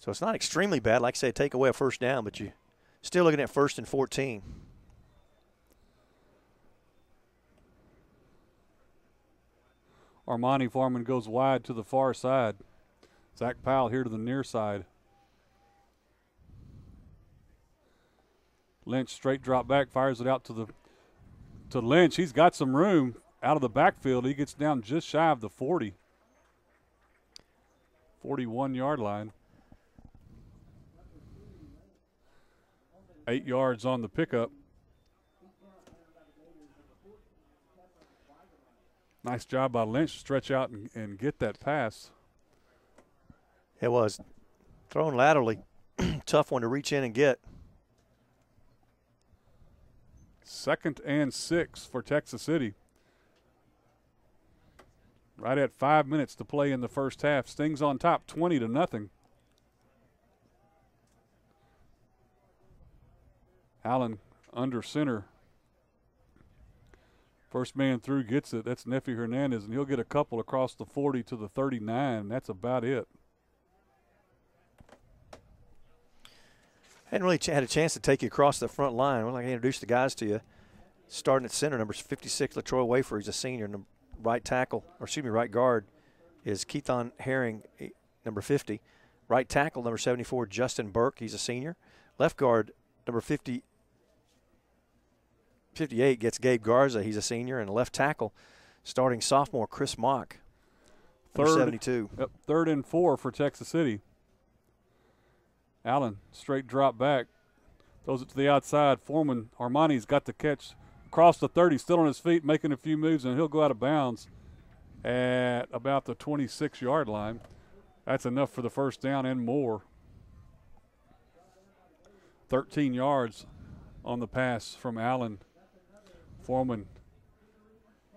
So it's not extremely bad. Like I say, take away a first down, but you're still looking at 1st and 14. Armani Foreman goes wide to the far side. Zach Powell here to the near side. Lynch straight drop back, fires it out to Lynch. He's got some room out of the backfield. He gets down just shy of the 40. 41-yard line. 8 yards on the pickup. Nice job by Lynch to stretch out and get that pass. It was. Thrown laterally. Tough one to reach in and get. 2nd and 6 for Texas City. Right at 5 minutes to play in the first half. Stings on top, 20-0. Allen under center. First man through gets it. That's Neffy Hernandez, and he'll get a couple across the 40 to the 39. That's about it. Hadn't really had a chance to take you across the front line. Well, I can introduce the guys to you. Starting at center, number 56, LaTroy Wafer. He's a senior. Right tackle, or excuse me, right guard is Keithon Herring, number 50. Right tackle, number 74, Justin Burke. He's a senior. Left guard, number 58 gets Gabe Garza. He's a senior. And left tackle, starting sophomore Chris Mock, number 72. Yep, 3rd and 4 for Texas City. Allen, straight drop back. Throws it to the outside. Foreman, Armani's got the catch across the 30, still on his feet, making a few moves, and he'll go out of bounds at about the 26-yard line. That's enough for the first down and more. 13 yards on the pass from Allen. Foreman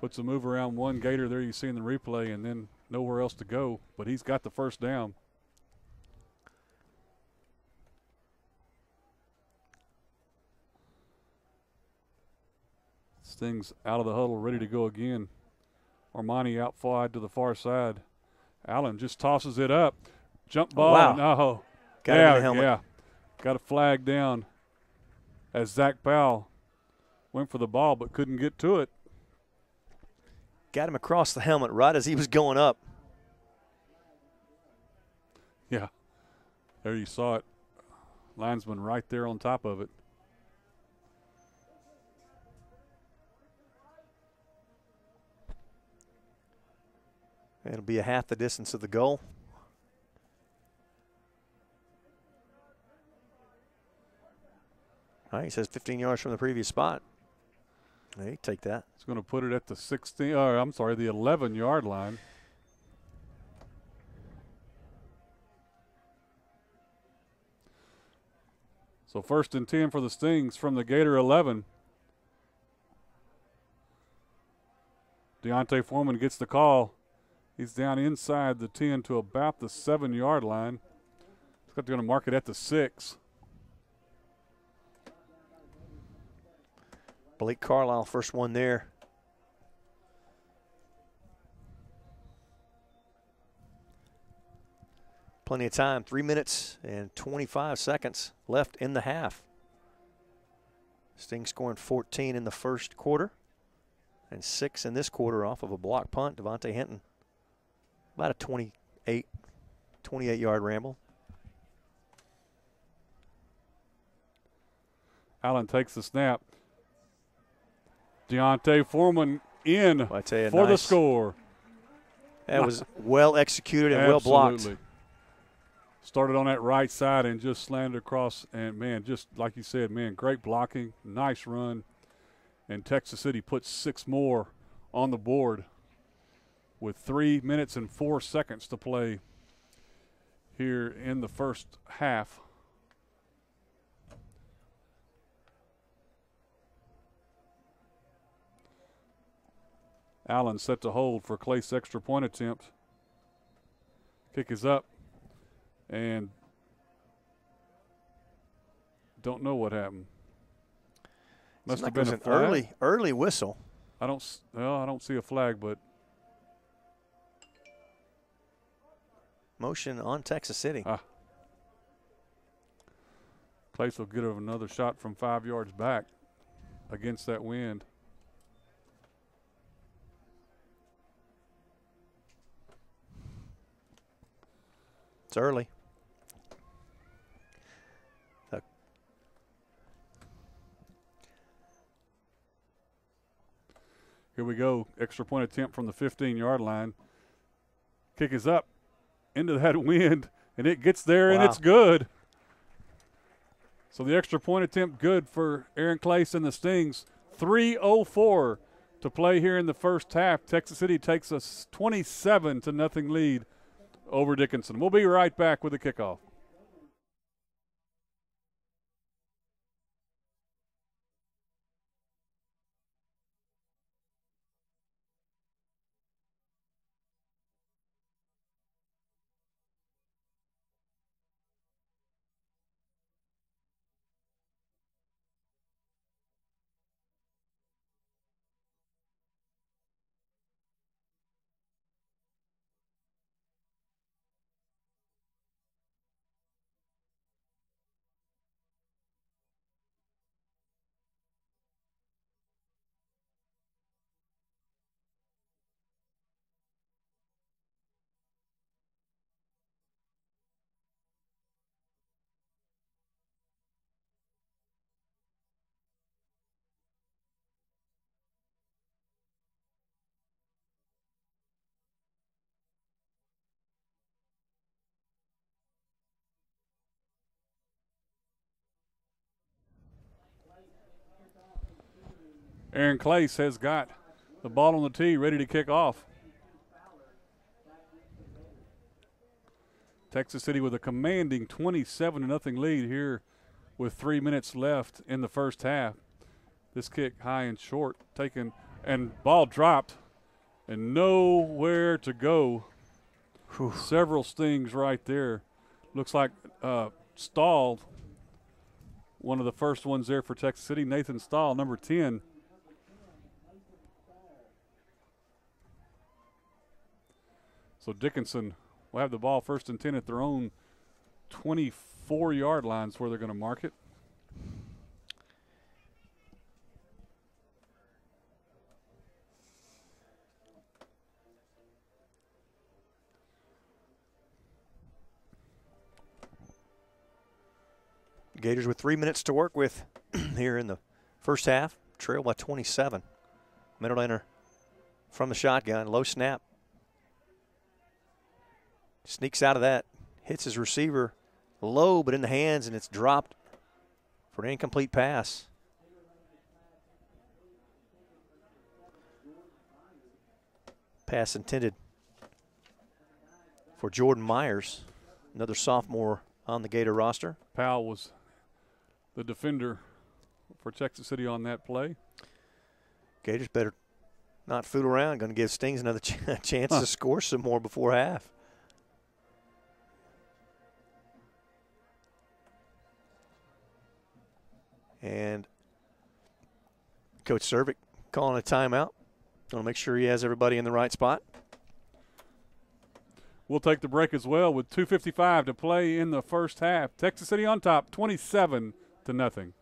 puts a move around one Gator there you see in the replay, and then nowhere else to go, but he's got the first down. Stings out of the huddle, ready to go again. Armani out wide to the far side. Allen just tosses it up. Jump ball. Wow. No. Got him in the helmet. Yeah. Got a flag down as Zach Powell went for the ball but couldn't get to it. Got him across the helmet right as he was going up. Yeah. There you saw it. Linesman right there on top of it. It'll be a half the distance of the goal. All right, he says 15 yards from the previous spot. Hey, take that. He's going to put it at the 16, or I'm sorry, the 11-yard line. So 1st and 10 for the Stings from the Gator 11. Deontay Foreman gets the call. He's down inside the 10 to about the 7-yard line. He's going to mark it at the 6. Blake Carlisle, first one there. Plenty of time, 3 minutes and 25 seconds left in the half. Stings scoring 14 in the first quarter and 6 in this quarter off of a block punt. Devontae Hinton, about a 28-yard ramble. Allen takes the snap. Deontay Foreman in for the score. That was well executed and well blocked. Started on that right side and just slammed across. And, man, just like you said, man, great blocking, nice run. And Texas City puts 6 more on the board with 3 minutes and 4 seconds to play here in the first half. Allen set to hold for Clace's extra point attempt. Kick is up. And don't know what happened. Must have been an early whistle. I don't see a flag, but motion on Texas City. Clace will get another shot from 5 yards back against that wind. It's early. Here we go. Extra point attempt from the 15-yard line. Kick is up into that wind, and it gets there, and it's good. So the extra point attempt good for Aaron Clace and the Stings. 3:04 to play here in the first half. Texas City takes a 27-0 lead over Dickinson. We'll be right back with the kickoff. Aaron Clace has got the ball on the tee, ready to kick off. Texas City with a commanding 27-0 lead here with 3 minutes left in the first half. This kick high and short, taken, and ball dropped, and nowhere to go. Whew. Several stings right there. Looks like Stahl, one of the first ones there for Texas City. Nathan Stahl, number 10. So Dickinson will have the ball 1st and 10 at their own 24-yard lines where they're going to mark it. Gators with 3 minutes to work with here in the first half. Trail by 27. Mitterlander from the shotgun. Low snap. Sneaks out of that. Hits his receiver low but in the hands, and it's dropped for an incomplete pass. Pass intended for Jordan Myers, another sophomore on the Gator roster. Powell was the defender for Texas City on that play. Gators better not fool around. Going to give Stings another chance to score some more before half. And Coach Cervic calling a timeout. Want to make sure he has everybody in the right spot. We'll take the break as well with 2:55 to play in the first half. Texas City on top, 27-0.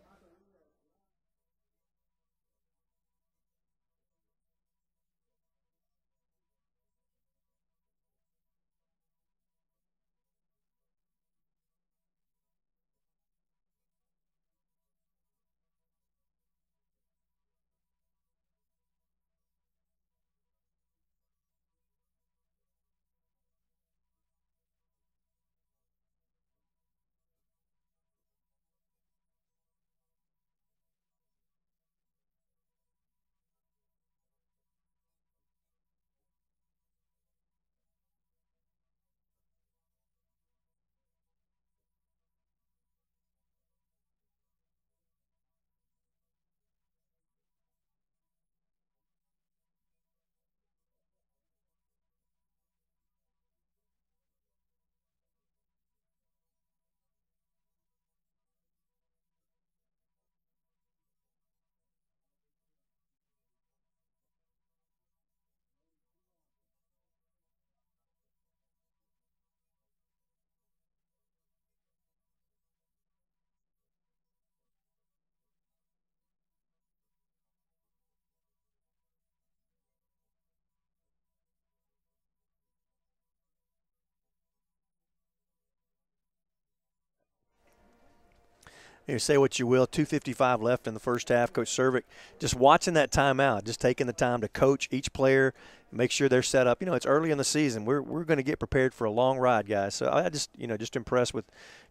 You say what you will, 2:55 left in the first half. Coach Cervic just watching that timeout, just taking the time to coach each player, make sure they're set up. You know, it's early in the season. We're going to get prepared for a long ride, guys. So I just impressed with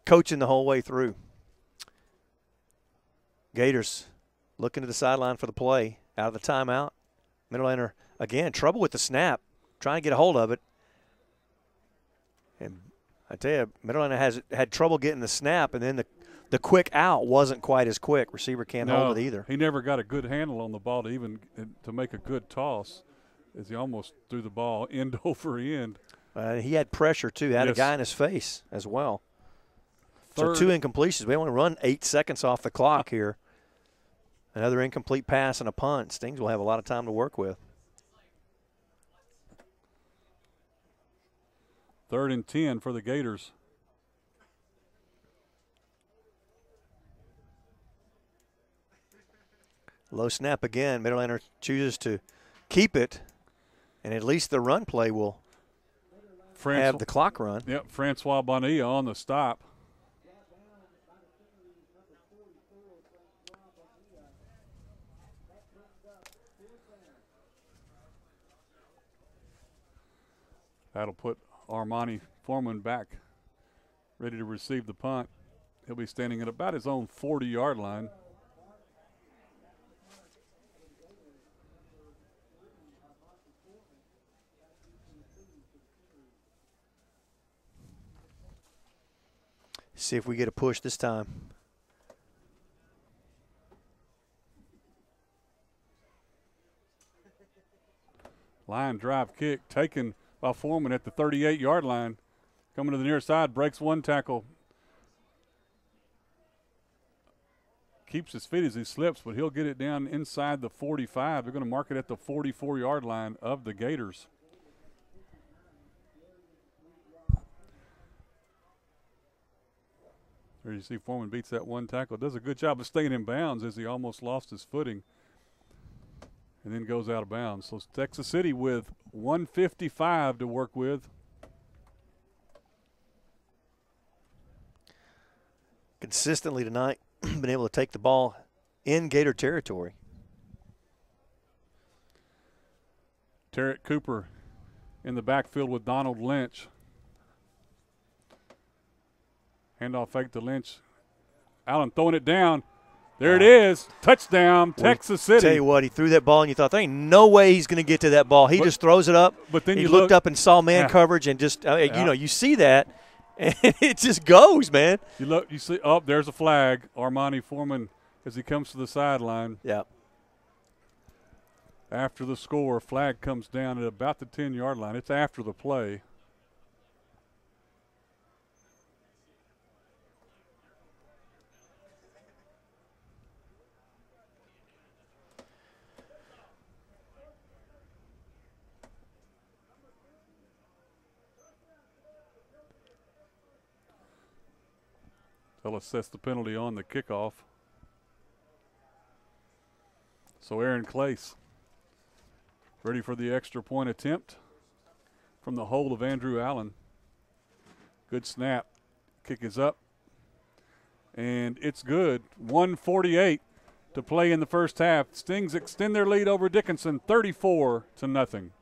coaching the whole way through. Gators looking to the sideline for the play out of the timeout. Middlelander, again, trouble with the snap, trying to get a hold of it. And I tell you, Middlelander has had trouble getting the snap, and then the quick out wasn't quite as quick. Receiver can't hold it either. He never got a good handle on the ball to make a good toss, as he almost threw the ball end over end. He had pressure, too. Had a guy in his face as well. Third. So 2 incompletions. We only run 8 seconds off the clock here. Another incomplete pass and a punt. Stings will have a lot of time to work with. 3rd and 10 for the Gators. Low snap again. Middlelander chooses to keep it, and at least the run play will have the clock run. Yep, Francois Bonilla on the stop. That'll put Armani Foreman back, ready to receive the punt. He'll be standing at about his own 40-yard line. See if we get a push this time. Line drive kick taken by Foreman at the 38-yard line. Coming to the near side, breaks one tackle. Keeps his feet as he slips, but he'll get it down inside the 45. They're going to mark it at the 44-yard line of the Gators. There you see Foreman beats that one tackle. Does a good job of staying in bounds as he almost lost his footing and then goes out of bounds. So Texas City with 1:55 to work with. Consistently tonight, been able to take the ball in Gator territory. Tarrant Cooper in the backfield with Donald Lynch. Handoff fake to Lynch. Allen throwing it down. There it is. Touchdown, Texas City. Tell you what, he threw that ball and you thought, there ain't no way he's going to get to that ball. He just throws it up. But then he you looked up and saw man coverage and just, you know, you see that and it just goes, man. You look, you see, oh, there's a flag. Armani Foreman as he comes to the sideline. Yeah. After the score, flag comes down at about the 10-yard line. It's after the play. They'll assess the penalty on the kickoff. So Aaron Clace ready for the extra point attempt from the hold of Andrew Allen. Good snap. Kick is up. And it's good. 1:48 to play in the first half. Stings extend their lead over Dickinson 34-0.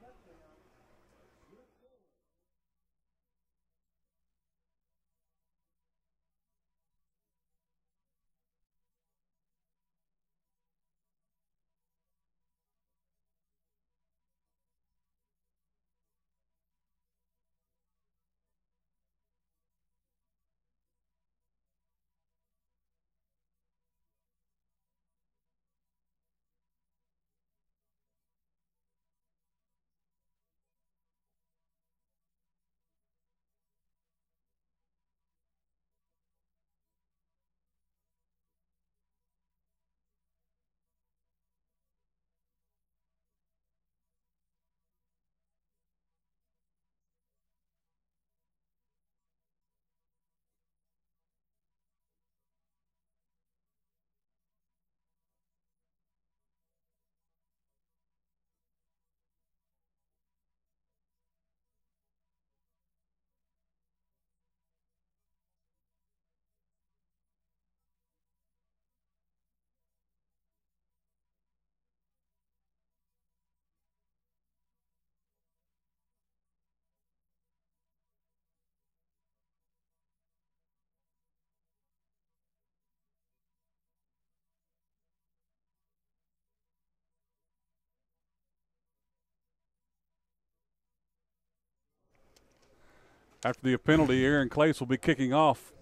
After the penalty, Aaron Clace will be kicking off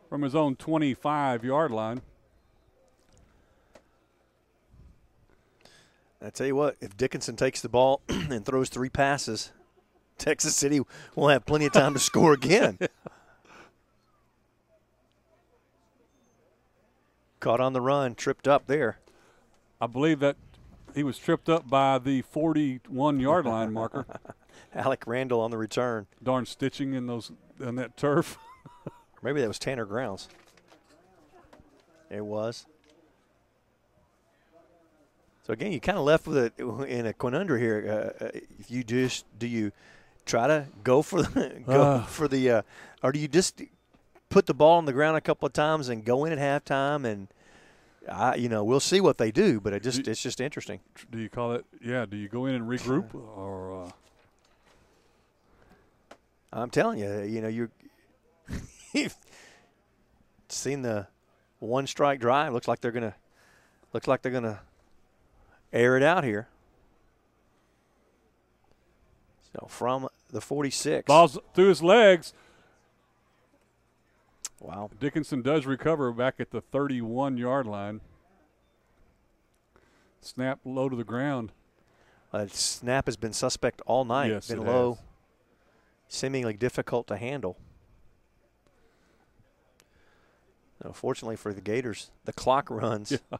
from his own 25-yard line. I tell you what, if Dickinson takes the ball and throws 3 passes, Texas City will have plenty of time to score again. Caught on the run, tripped up there. I believe that he was tripped up by the 41-yard line marker. Alec Randall on the return. Darn stitching in that turf. Maybe that was Tanner Grounds. It was. So again, you kind of left with in a conundrum here. If you do you try to go for the or do you just put the ball on the ground a couple of times and go in at halftime? And we'll see what they do, but it's just interesting. Do you call it? Yeah. Do you go in and regroup or? I'm telling you, you've seen the 1-strike drive. Looks like they're gonna air it out here. So from the 46. Ball's through his legs. Wow. Dickinson does recover back at the 31-yard line. Snap low to the ground. Snap has been suspect all night. Yes, been it low. has. Seemingly difficult to handle. Fortunately for the Gators, the clock runs. Yeah.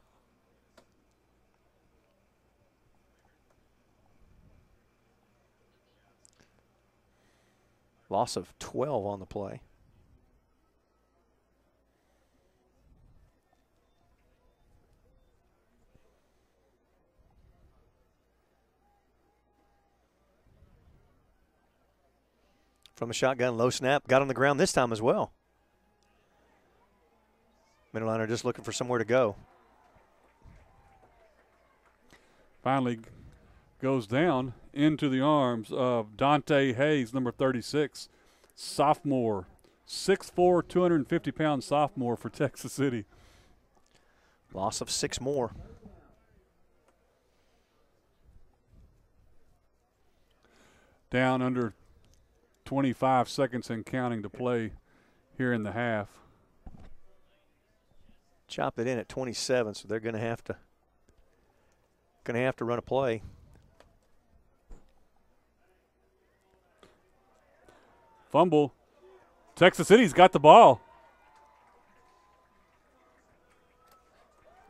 Loss of 12 on the play. From a shotgun, low snap, got on the ground this time as well. Middle liner just looking for somewhere to go. Finally goes down into the arms of Dante Hayes, number 36, sophomore, 6'4", 250-pound sophomore for Texas City. Loss of 6 more. Down under 25 seconds and counting to play here in the half. Chop it in at 27, so they're going to have to run a play. Fumble. Texas City's got the ball.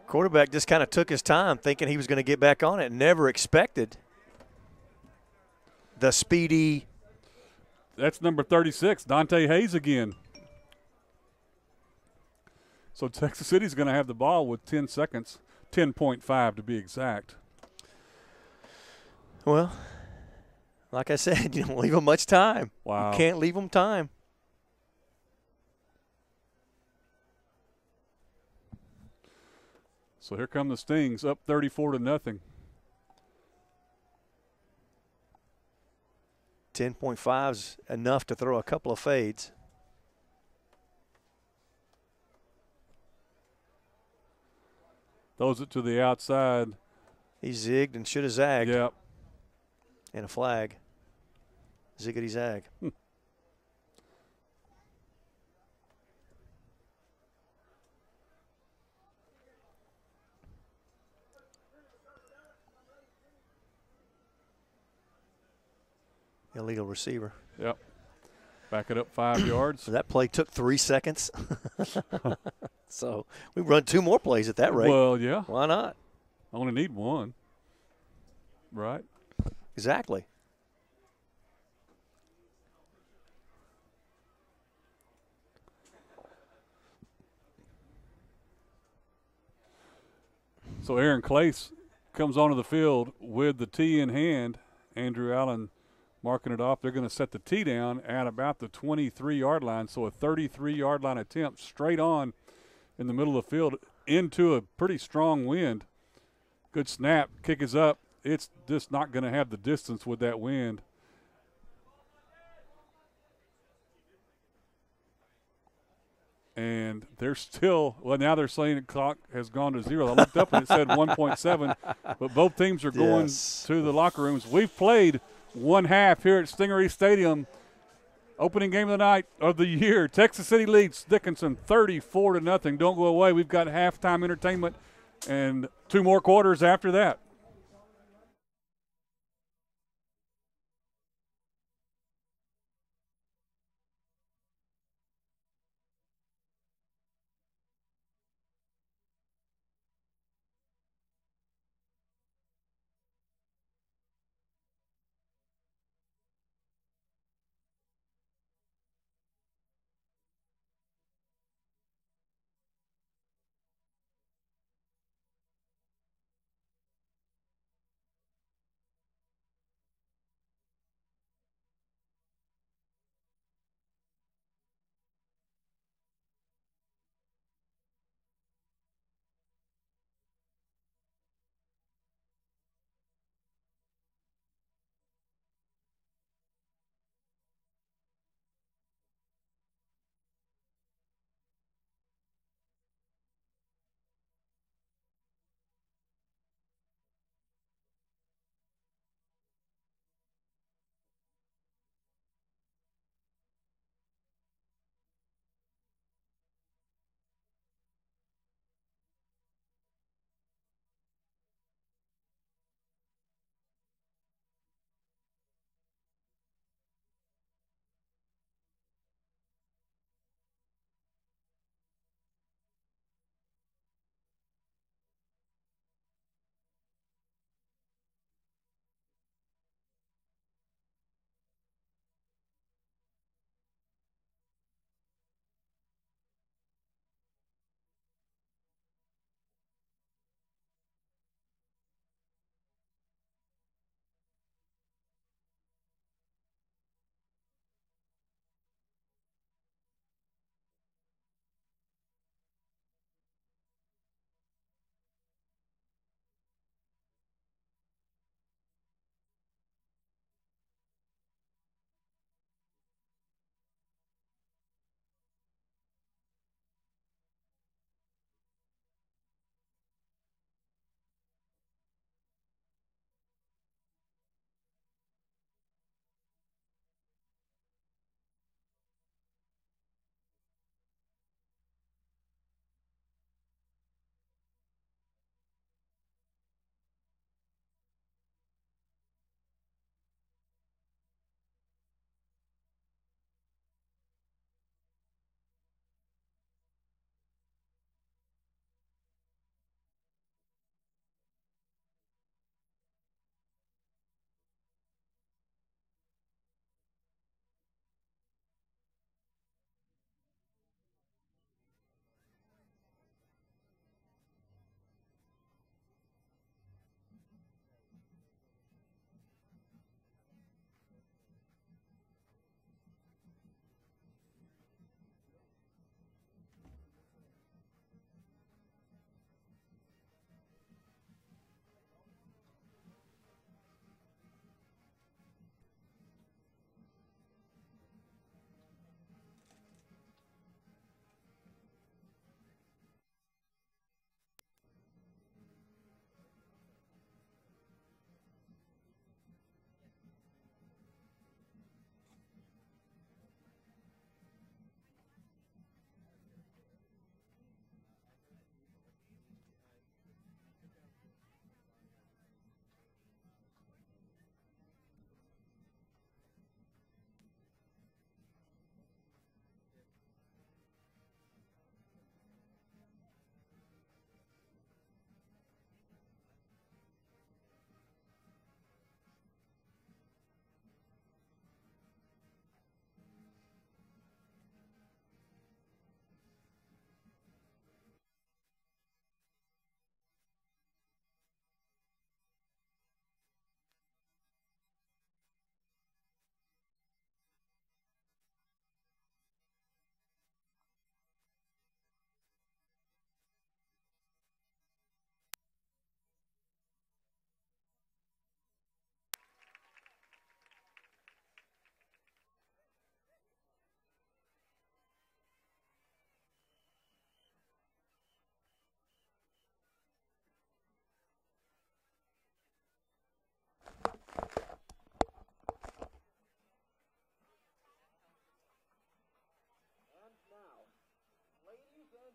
Quarterback just kind of took his time thinking he was going to get back on it. Never expected the speedy. That's number 36, Dante Hayes again. So Texas City's going to have the ball with 10 seconds, 10.5 to be exact. Well, like I said, you don't leave them much time. Wow. You can't leave them time. So here come the Stings, up 34-0. 10.5 is enough to throw a couple of fades. Throws it to the outside. He zigged and should have zagged. Yep. And a flag. Ziggity zag. Illegal receiver. Yep. Back it up 5 yards. So that play took 3 seconds. So we run 2 more plays at that rate. Well, yeah. Why not? I only need 1. Right? Exactly. So Aaron Clace comes onto the field with the tee in hand. Andrew Allen marking it off. They're going to set the tee down at about the 23-yard line. So a 33-yard line attempt straight on in the middle of the field into a pretty strong wind. Good snap. Kick is up. It's just not going to have the distance with that wind. And they're still, well, now they're saying the clock has gone to 0. I looked up and it said 1.7, but both teams are going to the locker rooms. We've played one half here at Stingery Stadium Opening game of the night of the year. Texas City leads Dickinson 34-0. Don't go away. We've got halftime entertainment and 2 more quarters after that.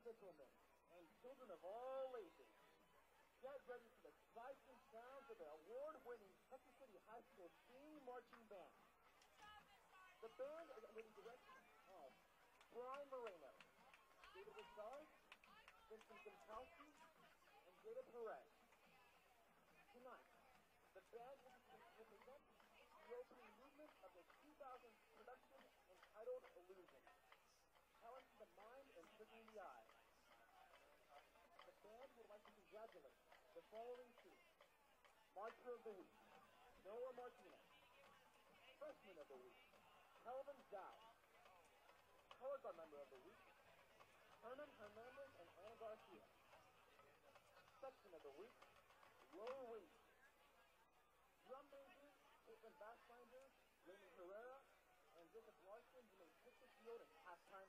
Mickelman, and children of all ages. Get ready for the sights and sounds of the award-winning Texas City High School Senior Marching Band. The band is under the direction of Brian Moreno, David Richard, Vincent Domkowski, and Jada Perez. Tonight, the band will present the opening movement of the 2000 production entitled Illusion. Talent to the mind and tricking the eye. The band would like to congratulate the following teams. Marcher of the Week, Noah Martinez. Freshman of the Week, Calvin Zhao. Color Guard Member of the Week, Hernan Hernandez and Anna Garcia. Section of the Week, Low Reed. Drum majors, Caitlin Bassfinder, Raymond Herrera, and Jacob Larson, who made hit the field in halftime.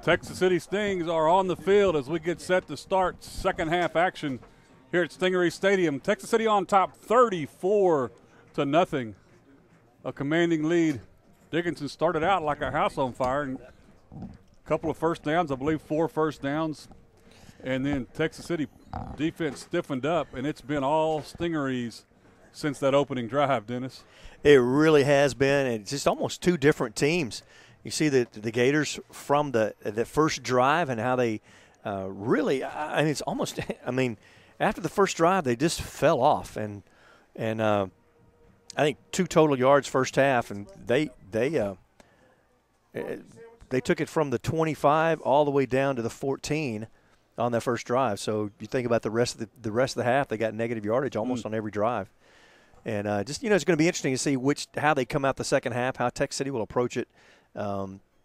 Texas City Stings are on the field as we get set to start second half action here at Stingery Stadium. Texas City on top 34-0. A commanding lead. Dickinson started out like a house on fire. And a couple of first downs, I believe 4 first downs. And then Texas City defense stiffened up, and it's been all Stingeries since that opening drive, Dennis. It really has been, and it's just almost two different teams. You see the Gators from the first drive and how they really, I mean, it's almost, I mean, after the first drive, they just fell off. And I think 2 total yards first half, and they took it from the 25 all the way down to the 14 on that first drive. So you think about the rest of the half, they got negative yardage almost on every drive. And just, it's going to be interesting to see how they come out the second half, how Texas City will approach it.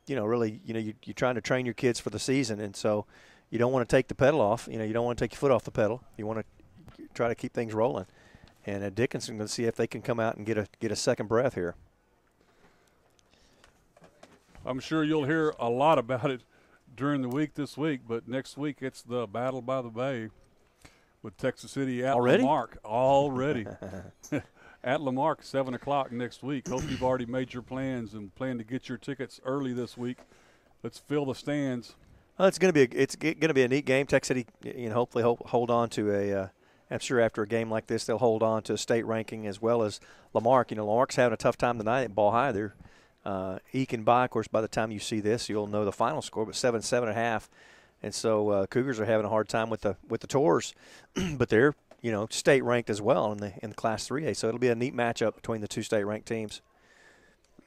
Really, you're trying to train your kids for the season, and so you don't want to take the pedal off. You don't want to take your foot off the pedal. You want to try to keep things rolling. And Dickinson going to see if they can come out and get a second breath here. I'm sure you'll hear a lot about it during the week this week, but next week it's the Battle by the Bay with Texas City at Lamarck. Already. At Lamarck, 7 o'clock next week. Hope you've already made your plans and plan to get your tickets early this week. Let's fill the stands. Well, it's going to be a neat game. Texas City, hopefully hold on to I'm sure after a game like this they'll hold on to a state ranking as well as Lamarck. Lamarck's having a tough time tonight at Ball High. They're eking by. Of course, by the time you see this, you'll know the final score, but 7.5. And so Cougars are having a hard time with the Tours, but they're state ranked as well in the Class 3A. So it'll be a neat matchup between the 2 state ranked teams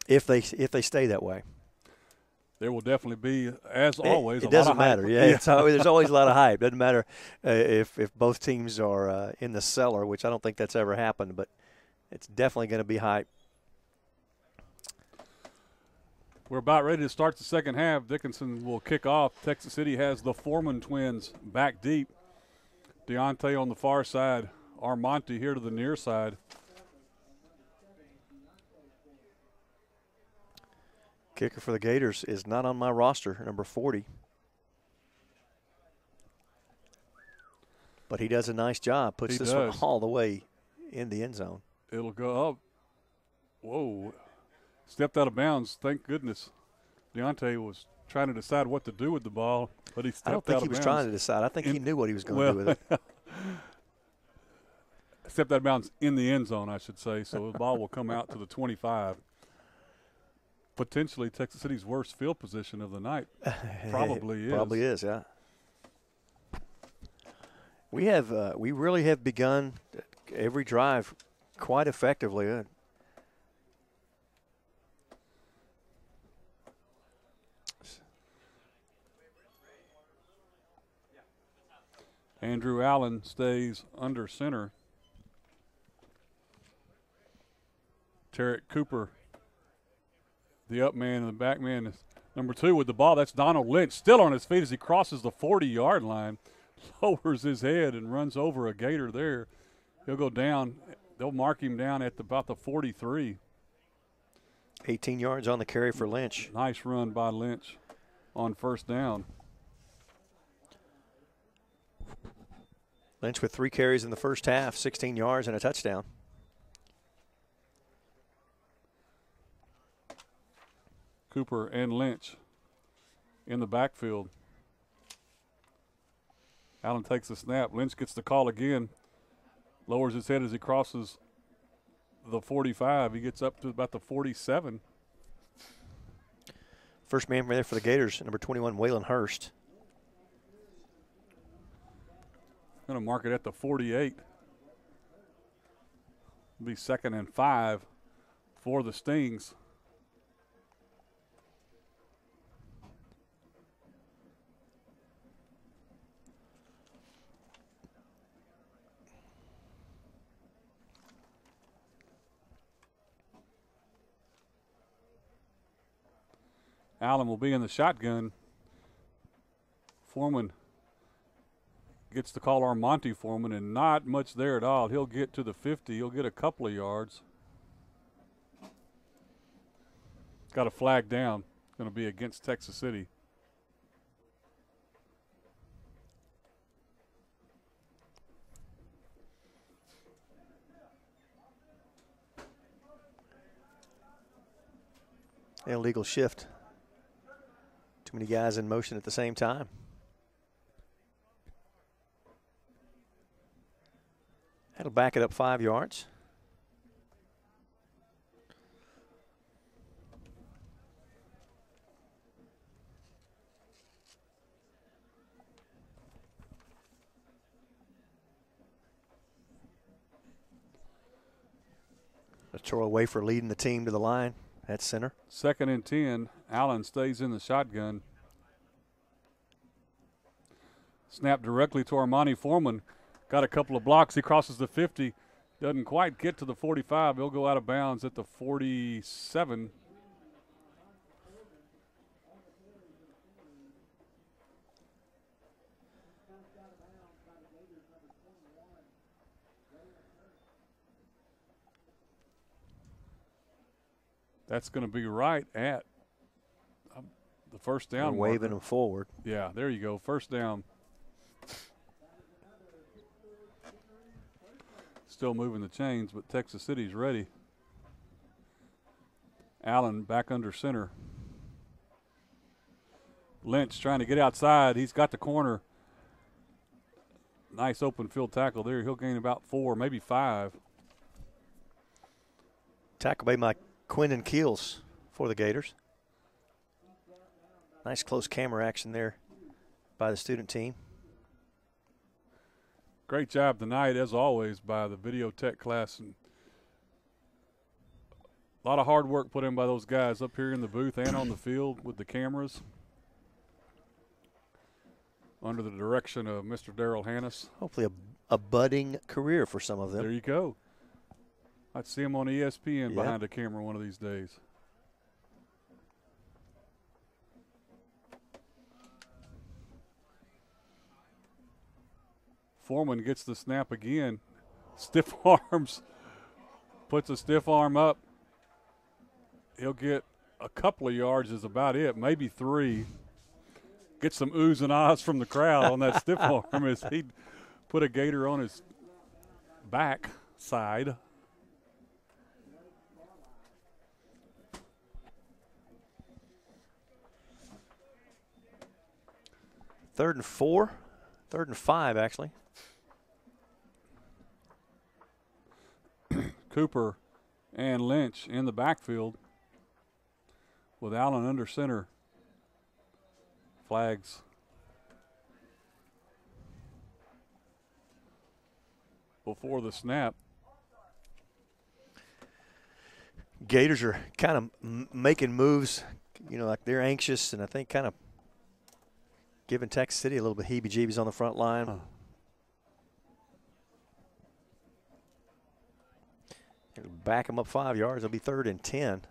if they stay that way. There will definitely be, as always, it doesn't matter. Yeah, there's always a lot of hype. Doesn't matter if both teams are in the cellar, which I don't think that's ever happened, but it's definitely going to be hype. We're about ready to start the second half. Dickinson will kick off. Texas City has the Foreman twins back deep. Deontay on the far side. Armonte here to the near side. Kicker for the Gators is not on my roster, number 40. But he does a nice job. Puts this one all the way in the end zone. It'll go up. Whoa. Stepped out of bounds. Thank goodness. Deontay was trying to decide what to do with the ball, but he stepped out of bounds. I don't think he was trying to decide. I think he knew what he was going to do with it. Stepped out of bounds in the end zone, I should say, so the ball will come out to the 25. Potentially Texas City's worst field position of the night. Probably is. Probably is, yeah. We really have begun every drive quite effectively. Andrew Allen stays under center. Tarek Cooper, the up man and the back man, is number 2 with the ball. That's Donald Lynch, still on his feet as he crosses the 40-yard line, lowers his head and runs over a Gator there. He'll go down. They'll mark him down at about the 43. 18 yards on the carry for Lynch. Nice run by Lynch on first down. Lynch with 3 carries in the first half, 16 yards and a touchdown. Cooper and Lynch in the backfield. Allen takes the snap. Lynch gets the call again. Lowers his head as he crosses the 45. He gets up to about the 47. First man there for the Gators, number 21, Waylon Hurst. Going to mark it at the 48. It'll be 2nd and 5 for the Stings. Allen will be in the shotgun. Foreman gets the call Armonte Foreman, and not much there at all. He'll get to the 50. He'll get a couple of yards. Got a flag down. Going to be against Texas City. Illegal shift. Too many guys in motion at the same time. That'll back it up 5 yards. Troy Wafer leading the team to the line at center. 2nd and 10. Allen stays in the shotgun. Snap directly to Armani Foreman. Got a couple of blocks. He crosses the 50. Doesn't quite get to the 45. He'll go out of bounds at the 47. That's going to be right at the first down. We're waving them forward. Yeah, there you go. First down. Still moving the chains, but Texas City's ready. Allen back under center. Lynch trying to get outside. He's got the corner. Nice open field tackle there. He'll gain about 4, maybe 5. Tackle by Quinton Keels for the Gators. Nice close camera action there by the student team. Great job tonight, as always, by the video tech class. And a lot of hard work put in by those guys up here in the booth and on the field with the cameras under the direction of Mr. Darrell Hannis. Hopefully a budding career for some of them. There you go. I'd see him on ESPN behind a camera one of these days. Foreman gets the snap again. Stiff arms. Puts a stiff arm up. He'll get a couple of yards is about it, maybe 3. Get some oohs and ahs from the crowd on that stiff arm as he put a Gator on his back side. Third and 4. 3rd and 5, actually. Cooper and Lynch in the backfield with Allen under center. Flags. Before the snap. Gators are kind of making moves, you know, like they're anxious, and I think kind of giving Texas City a little bit heebie-jeebies on the front line. It'll back them up 5 yards. It'll be 3rd and 10.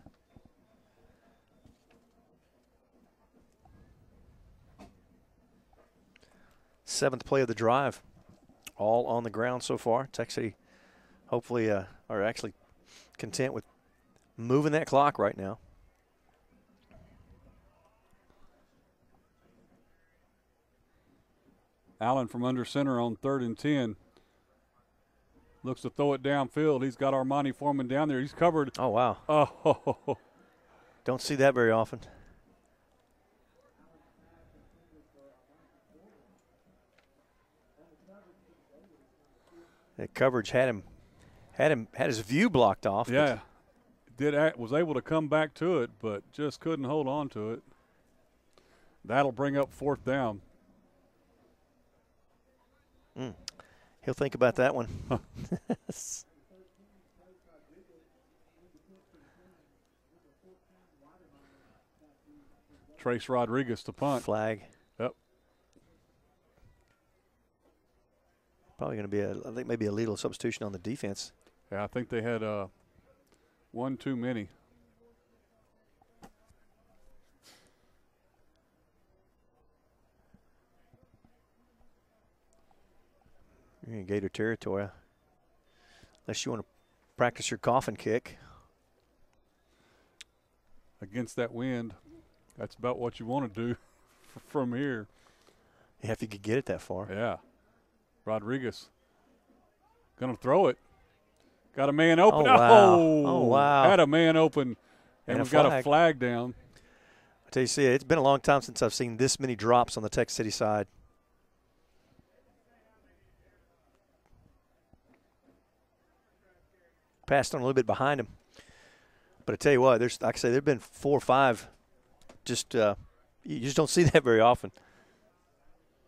Seventh play of the drive. All on the ground so far. Texas City hopefully are actually content with moving that clock right now. Allen from under center on 3rd and 10. Looks to throw it downfield. He's got Armani Foreman down there. He's covered. Oh, wow. Oh. Don't see that very often. That coverage had his view blocked off. Yeah. Was able to come back to it, but just couldn't hold on to it. That'll bring up 4th down. He'll think about that one. Trace Rodriguez to punt. Flag. Yep. Probably going to be I think maybe a little substitution on the defense. Yeah, I think they had one too many. You're in Gator territory. Unless you want to practice your coffin kick. Against that wind, that's about what you want to do from here. Yeah, if you could get it that far. Yeah. Rodriguez going to throw it. Got a man open. Oh, wow. Oh, wow. Had a man open. And we've got a flag down. I tell you, see, it's been a long time since I've seen this many drops on the Texas City side. Passed on a little bit behind him. But I tell you what, there's, like I say, there have been 4 or 5. Just you just don't see that very often.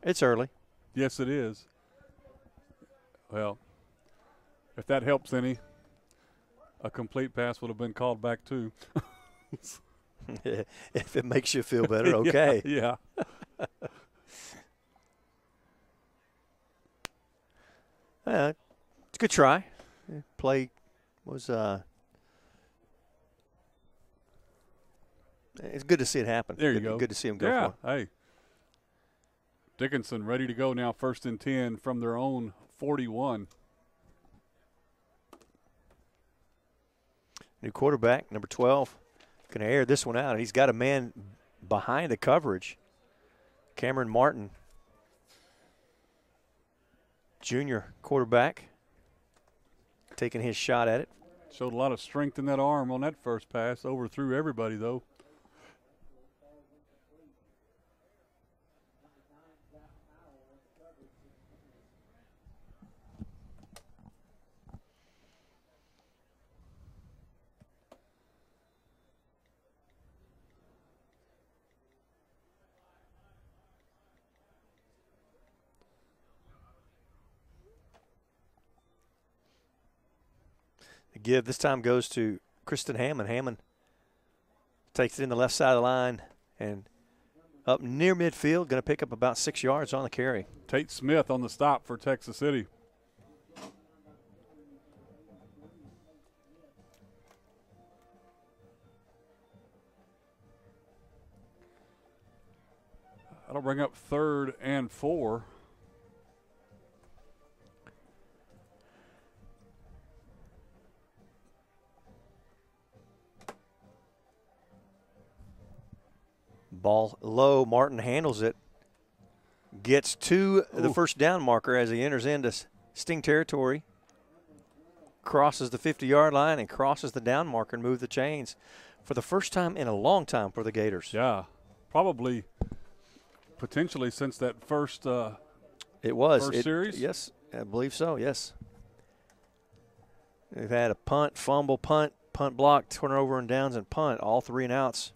It's early. Yes, it is. Well, if that helps any, a complete pass would have been called back too. If it makes you feel better, okay. Yeah. It's a good try. Play was it's good to see it happen. There you go. Good to see him go yeah, for it. Hey. Dickinson ready to go now, 1st and 10 from their own 41. New quarterback, number 12, going to air this one out. He's got a man behind the coverage. Cameron Martin, junior quarterback, taking his shot at it. Showed a lot of strength in that arm on that first pass. Overthrew everybody, though. The give this time goes to Kristen Hammond. Hammond takes it in the left side of the line and up near midfield, going to pick up about 6 yards on the carry. Tate Smith on the stop for Texas City. That'll bring up 3rd and 4. Ball low. Martin handles it. Gets to the first down marker as he enters into Sting territory. Crosses the 50-yard line and crosses the down marker and moves the chains for the first time in a long time for the Gators. Yeah, probably potentially since that first series? Yes, I believe so, yes. They've had a punt, fumble, punt block, turnover and downs, and punt, all 3 and outs.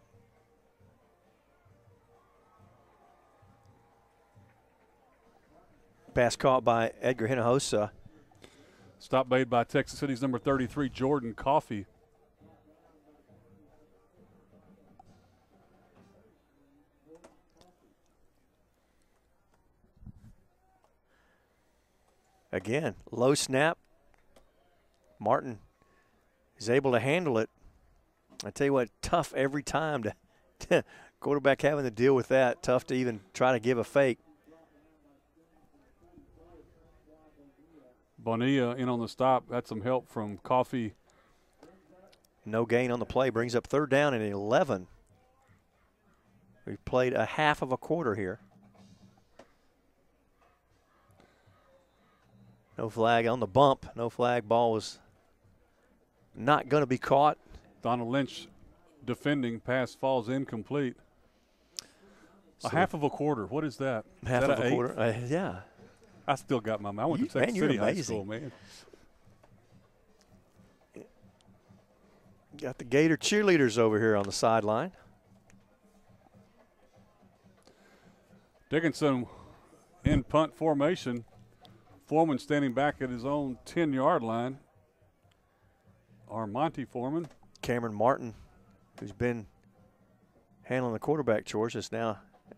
Pass caught by Edgar Hinojosa. Stop made by Texas City's number 33, Jordan Coffey. Again, low snap. Martin is able to handle it. I tell you what, tough every time to quarterback having to deal with that. Tough to even try to give a fake. Bonilla in on the stop. Had some help from Coffey. No gain on the play. Brings up 3rd down and 11. We've played a half of a quarter here. No flag on the bump. No flag. Ball was not going to be caught. Donald Lynch defending. Pass falls incomplete. So a half of a quarter. What is that? Half is that of a quarter. Yeah. I still got my mind. I went to Texas City High School, man. Got the Gator cheerleaders over here on the sideline. Dickinson in punt formation. Foreman standing back at his own 10-yard line. Armonte Foreman. Cameron Martin, who's been handling the quarterback chores,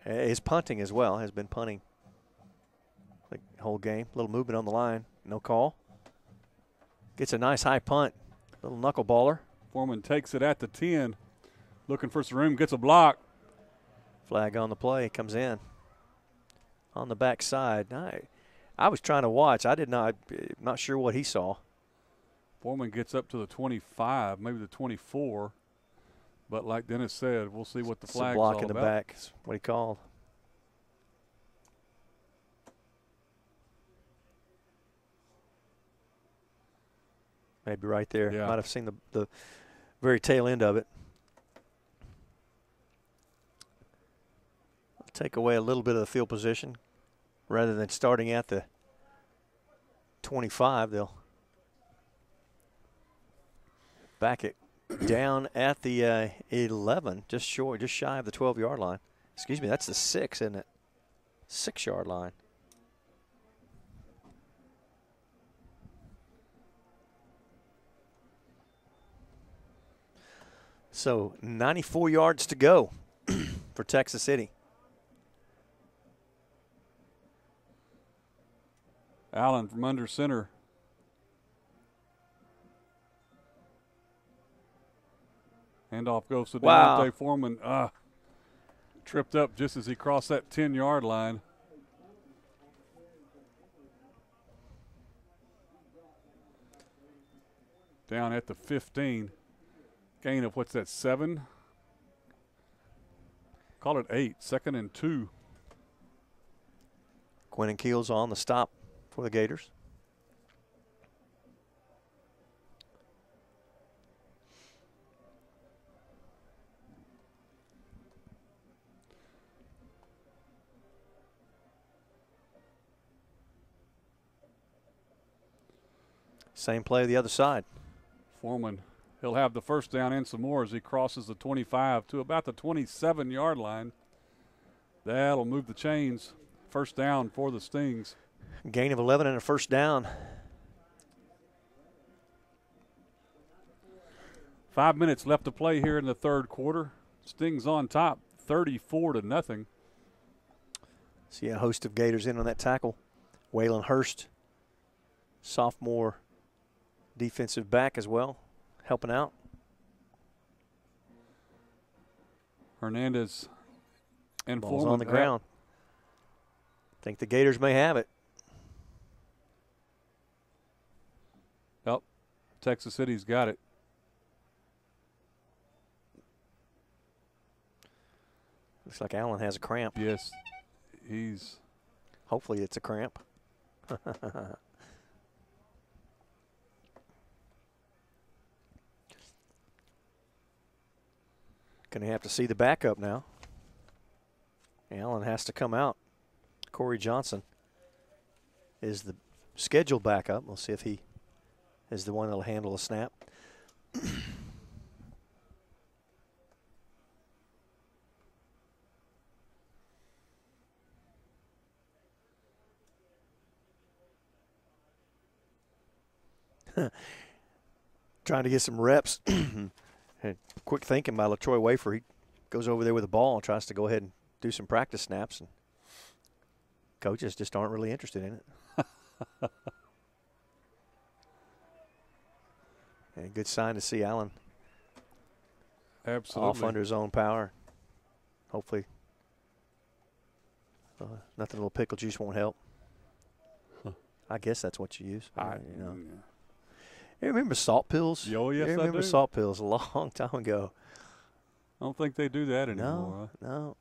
is punting as well, has been punting the whole game. Little movement on the line, no call. Gets a nice high punt, little knuckleballer. Foreman takes it at the 10, looking for some room, gets a block. Flag on the play, comes in. On the backside. I was trying to watch. I'm not sure what he saw. Foreman gets up to the 25, maybe the 24. But like Dennis said, we'll see what the flag's all about. It's a block in the back is what he called. Maybe right there. Yeah. Might have seen the very tail end of it. take away a little bit of the field position. Rather than starting at the 25, they'll back it down at the 11, just shy of the 12-yard line. Excuse me, that's the 6, isn't it? 6-yard line. So 94 yards to go for Texas City. Allen from under center. Handoff goes to Deontay Foreman. Tripped up just as he crossed that 10-yard line. Down at the 15. Gain of, what's that, 7? Call it 8. 2nd and 2. Quentin Keels on the stop for the Gators. Same play the other side. Foreman, he'll have the first down and some more as he crosses the 25 to about the 27-yard line. That'll move the chains. First down for the Stings. Gain of 11 and a first down. 5 minutes left to play here in the third quarter. Stings on top, 34-0. See a host of Gators in on that tackle. Waylon Hurst, sophomore defensive back as well, helping out. Hernandez and Ball's Foreman on the ground. Think the Gators may have it. Yep, Texas City's got it. Looks like Allen has a cramp. Yes, he's. Hopefully it's a cramp. Going to have to see the backup now. Allen has to come out. Corey Johnson is the scheduled backup. We'll see if he is the one that will handle a snap. Trying to get some reps. Quick thinking by LaTroy Wafer. He goes over there with the ball and tries to go ahead and do some practice snaps, and coaches just aren't really interested in it. And good sign to see Allen absolutely off under his own power. Hopefully nothing a little pickle juice won't help. I guess that's what you use. You know. You remember salt pills? Oh, yes, I do. remember salt pills a long time ago. I don't think they do that anymore. No.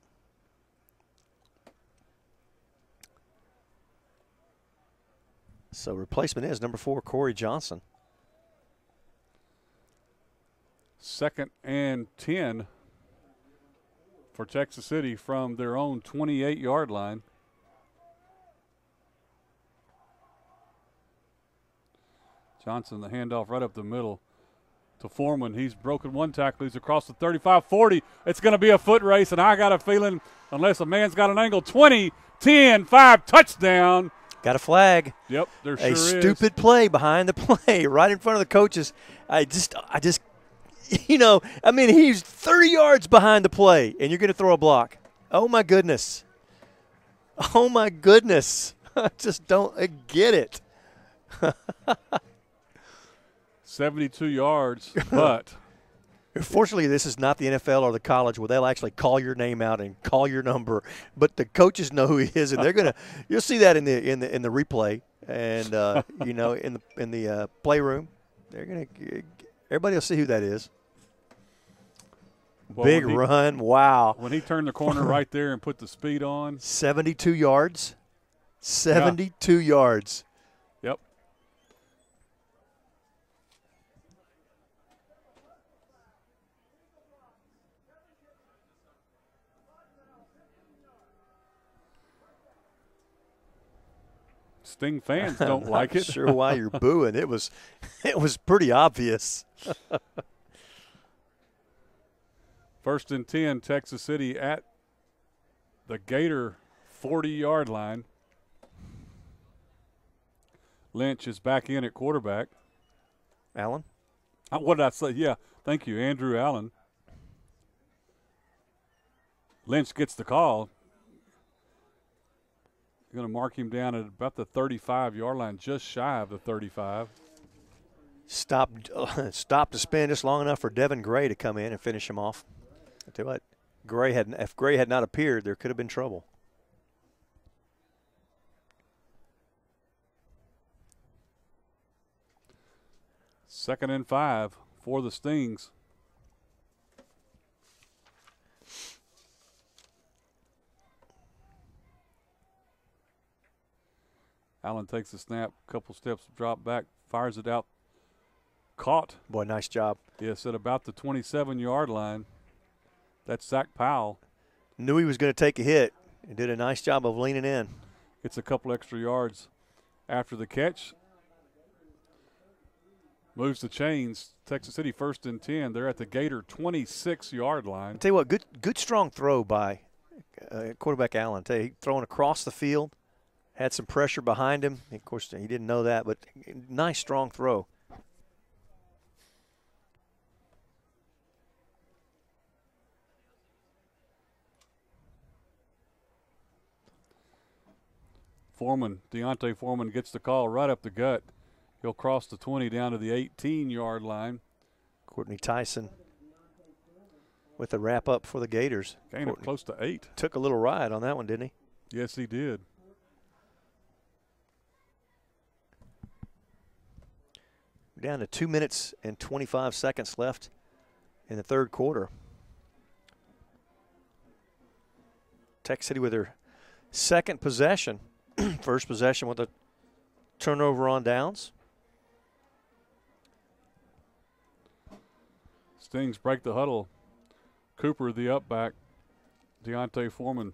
So replacement is number 4, Corey Johnson. 2nd and 10 for Texas City from their own 28-yard line. Johnson, the handoff right up the middle to Foreman. He's broken one tackle. He's across the 35, 40. It's going to be a foot race, and I got a feeling, unless a man's got an angle, 20, 10, 5, touchdown. Got a flag. Yep, there sure is. A stupid play behind the play, right in front of the coaches. I just, you know, I mean, he's 30 yards behind the play, and you're going to throw a block. Oh, my goodness. Oh, my goodness. I just don't get it. 72 yards, but fortunately, this is not the NFL or the college where they'll actually call your name out and call your number. But the coaches know who he is, and they're gonna. You'll see that in the replay, and you know, in the playroom, they're gonna. Everybody will see who that is. Well, big run! Wow. When he turned the corner right there and put the speed on, 72 yards. 72 yards. Yep. Sting fans don't like I'm it. Sure, why you're booing? It was pretty obvious. 1st and 10, Texas City at the Gator 40-yard line. Lynch is back in at quarterback. Allen? What did I say? Yeah, thank you, Andrew Allen. Lynch gets the call. You're going to mark him down at about the 35-yard line, just shy of the 35. Stop to spin just long enough for Devin Gray to come in and finish him off. I tell you what, if Gray had not appeared, there could have been trouble. Second and 5 for the Stings. Allen takes the snap, couple steps, drop back, fires it out. Caught. Boy, nice job. Yes, at about the 27-yard line. That's Zach Powell. Knew he was going to take a hit and did a nice job of leaning in. Gets a couple extra yards after the catch. Moves the chains. Texas City 1st and 10. They're at the Gator 26-yard line. I tell you what, good strong throw by quarterback Allen. I tell you, he throwing across the field, had some pressure behind him. Of course, he didn't know that, but nice strong throw. Deontay Foreman gets the call right up the gut. He'll cross the 20 down to the 18-yard line. Courtney Tyson with the wrap up for the Gators. Gain of close to 8. Took a little ride on that one, didn't he? Yes, he did. Down to 2 minutes and 25 seconds left in the third quarter. Tech City with their second possession. First possession with a turnover on downs. Stings break the huddle. Cooper, the up back. Deontay Foreman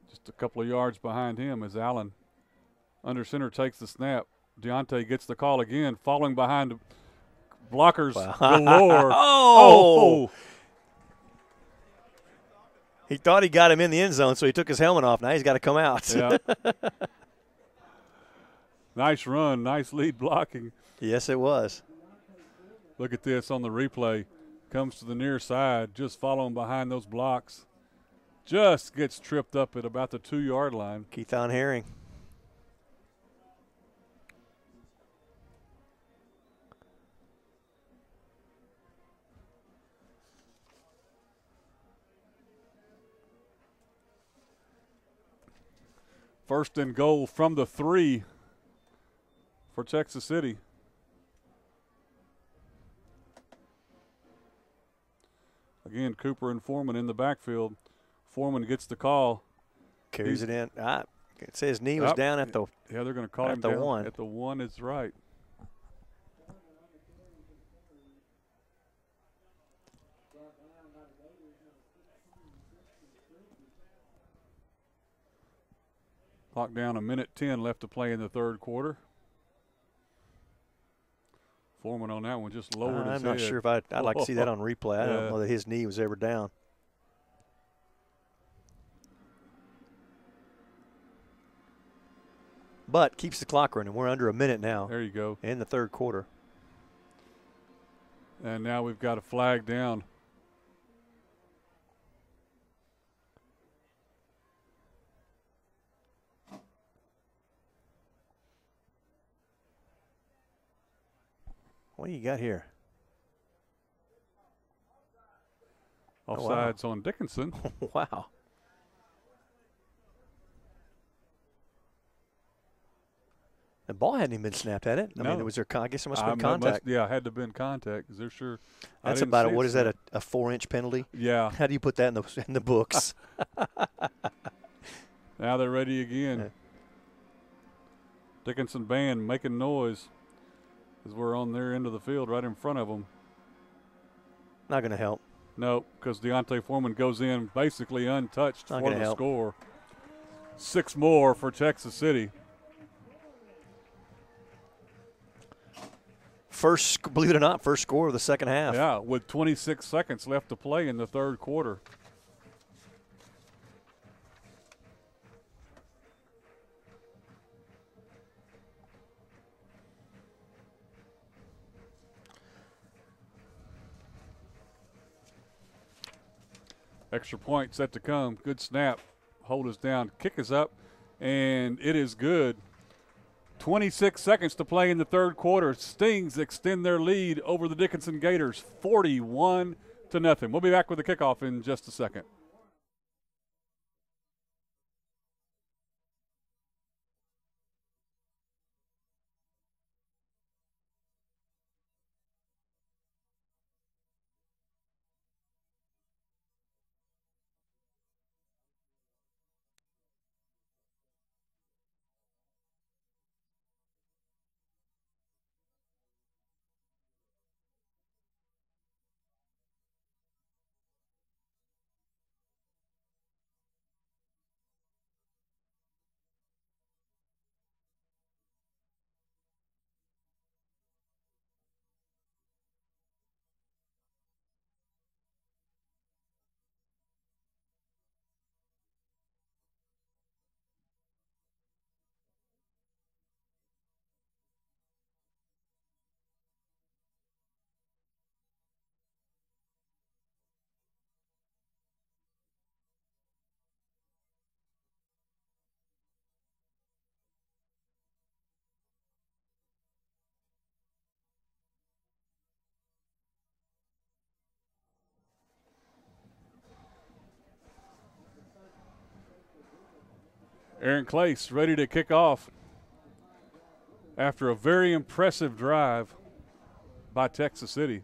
just a couple of yards behind him as Allen under center takes the snap. Deontay gets the call again, falling behind blockers galore. Oh! He thought he got him in the end zone, so he took his helmet off. Now he's got to come out. Yeah. Nice run, nice lead blocking. Yes, it was. Look at this on the replay. Comes to the near side, just following behind those blocks. Just gets tripped up at about the 2-yard line. Keithon Herring. First and goal from the 3 for Texas City. Again, Cooper and Foreman in the backfield. Foreman gets the call. Carries it in. It says his knee was down at the Yeah, they're going to call him down. one. At the 1 is right. Clock down, 1:10 left to play in the third quarter. Foreman on that one just lowered his head. I'm not sure if I'd like to see that on replay. I don't know that his knee was ever down. But keeps the clock running. We're under a minute now. There you go. In the third quarter. And now we've got a flag down. What do you got here? Offsides on Dickinson. Wow. The ball hadn't even been snapped, had it? I mean, was there? I guess it must have been contact. Yeah, it had to have been contact. Is there sure? That's about it. What is that? A 4-inch penalty? Yeah. How do you put that in the books? Now they're ready again. Yeah. Dickinson band making noise as we're on their end of the field, right in front of them. Not going to help. No, because Deontay Foreman goes in basically untouched for the score. 6 more for Texas City. Believe it or not, first score of the second half. Yeah, with 26 seconds left to play in the third quarter. Extra point set to come. Good snap. Hold us down. Kick is up, and it is good. 26 seconds to play in the third quarter. Stings extend their lead over the Dickinson Gators, 41-0. We'll be back with the kickoff in just a second. Aaron Clace ready to kick off after a very impressive drive by Texas City.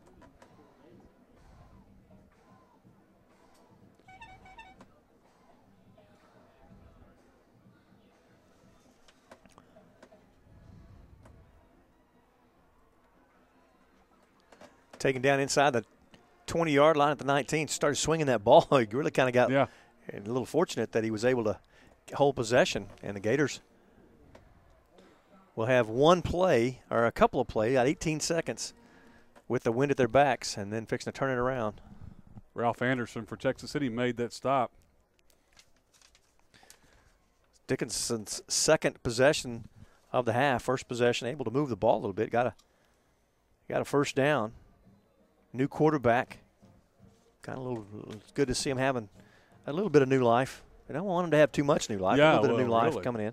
Taken down inside the 20-yard line at the 19, started swinging that ball. He really kind of got a little fortunate that he was able to hold possession, and the Gators will have one play or a couple of plays, got 18 seconds with the wind at their backs, and then fixing to turn it around. Ralph Anderson for Texas City made that stop. Dickinson's second possession of the half, first possession, able to move the ball a little bit, got a first down. New quarterback. It's good to see him having a little bit of new life. I don't want him to have too much new life. Yeah, a little bit of new life really coming in.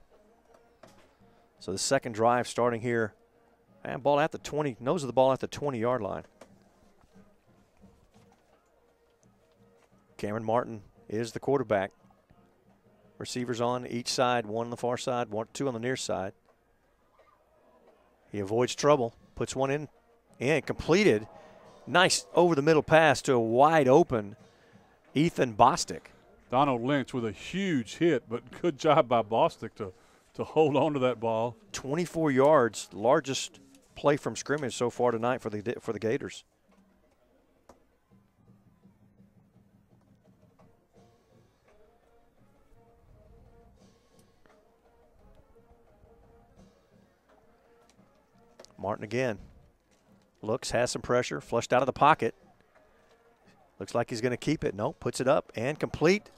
So the second drive starting here. And ball at the 20, nose of the ball at the 20-yard line. Cameron Martin is the quarterback. Receivers on each side, one on the far side, two on the near side. He avoids trouble, puts one in, and completed. Nice over-the-middle pass to a wide-open Ethan Bostic. Donald Lynch with a huge hit, but good job by Bostic to hold on to that ball. 24 yards, largest play from scrimmage so far tonight for the Gators. Martin again. Looks, has some pressure, flushed out of the pocket. Looks like he's going to keep it. No, puts it up and complete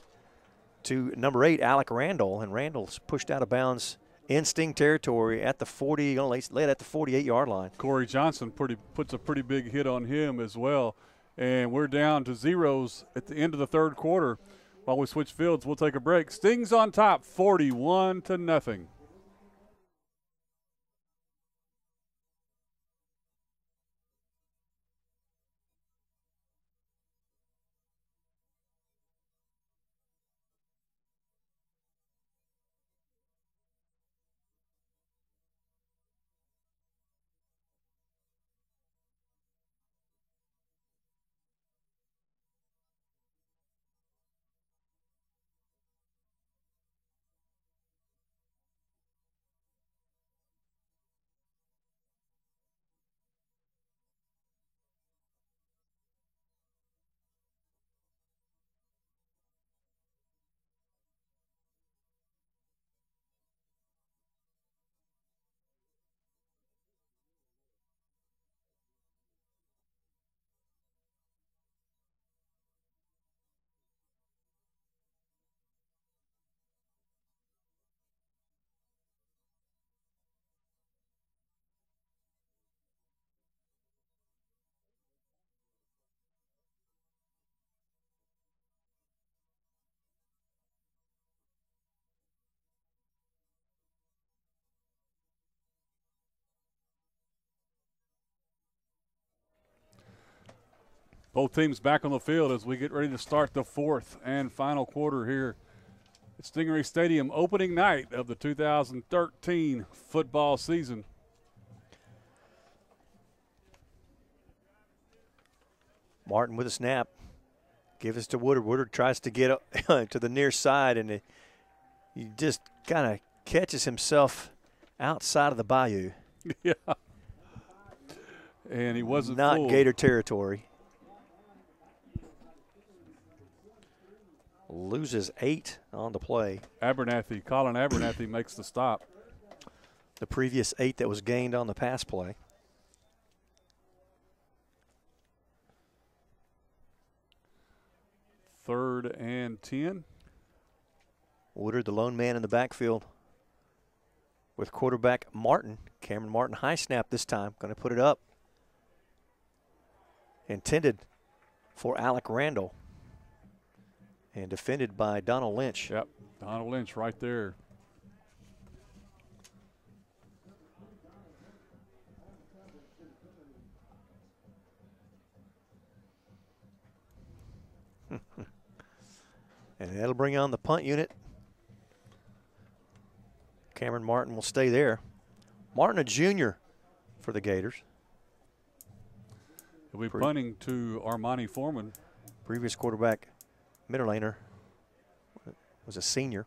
to number 8, Alec Randall. And Randall's pushed out of bounds in Sting territory at the 40, going to lay it at the 48-yard line. Corey Johnson puts a pretty big hit on him as well. And we're down to zeros at the end of the third quarter. While we switch fields, we'll take a break. Stings on top, 41-0. Both teams back on the field as we get ready to start the fourth and final quarter here at Stingray Stadium, opening night of the 2013 football season. Martin with a snap. Give us to Woodard. Woodard tries to get up to the near side, and he just kind of catches himself outside of the bayou. Yeah. And he wasn't not fooled. Gator territory. Loses 8 on the play. Abernathy, Colin Abernathy makes the stop. The previous 8 that was gained on the pass play. Third and 10. Woodard, the lone man in the backfield with quarterback Martin. Cameron Martin, high snap this time. Going to put it up. Intended for Alec Randall. And defended by Donald Lynch. Yep, Donald Lynch right there. And that'll bring on the punt unit. Cameron Martin will stay there. Martin, a junior for the Gators. He'll be punting to Armani Foreman. Previous quarterback, middle laner, was a senior.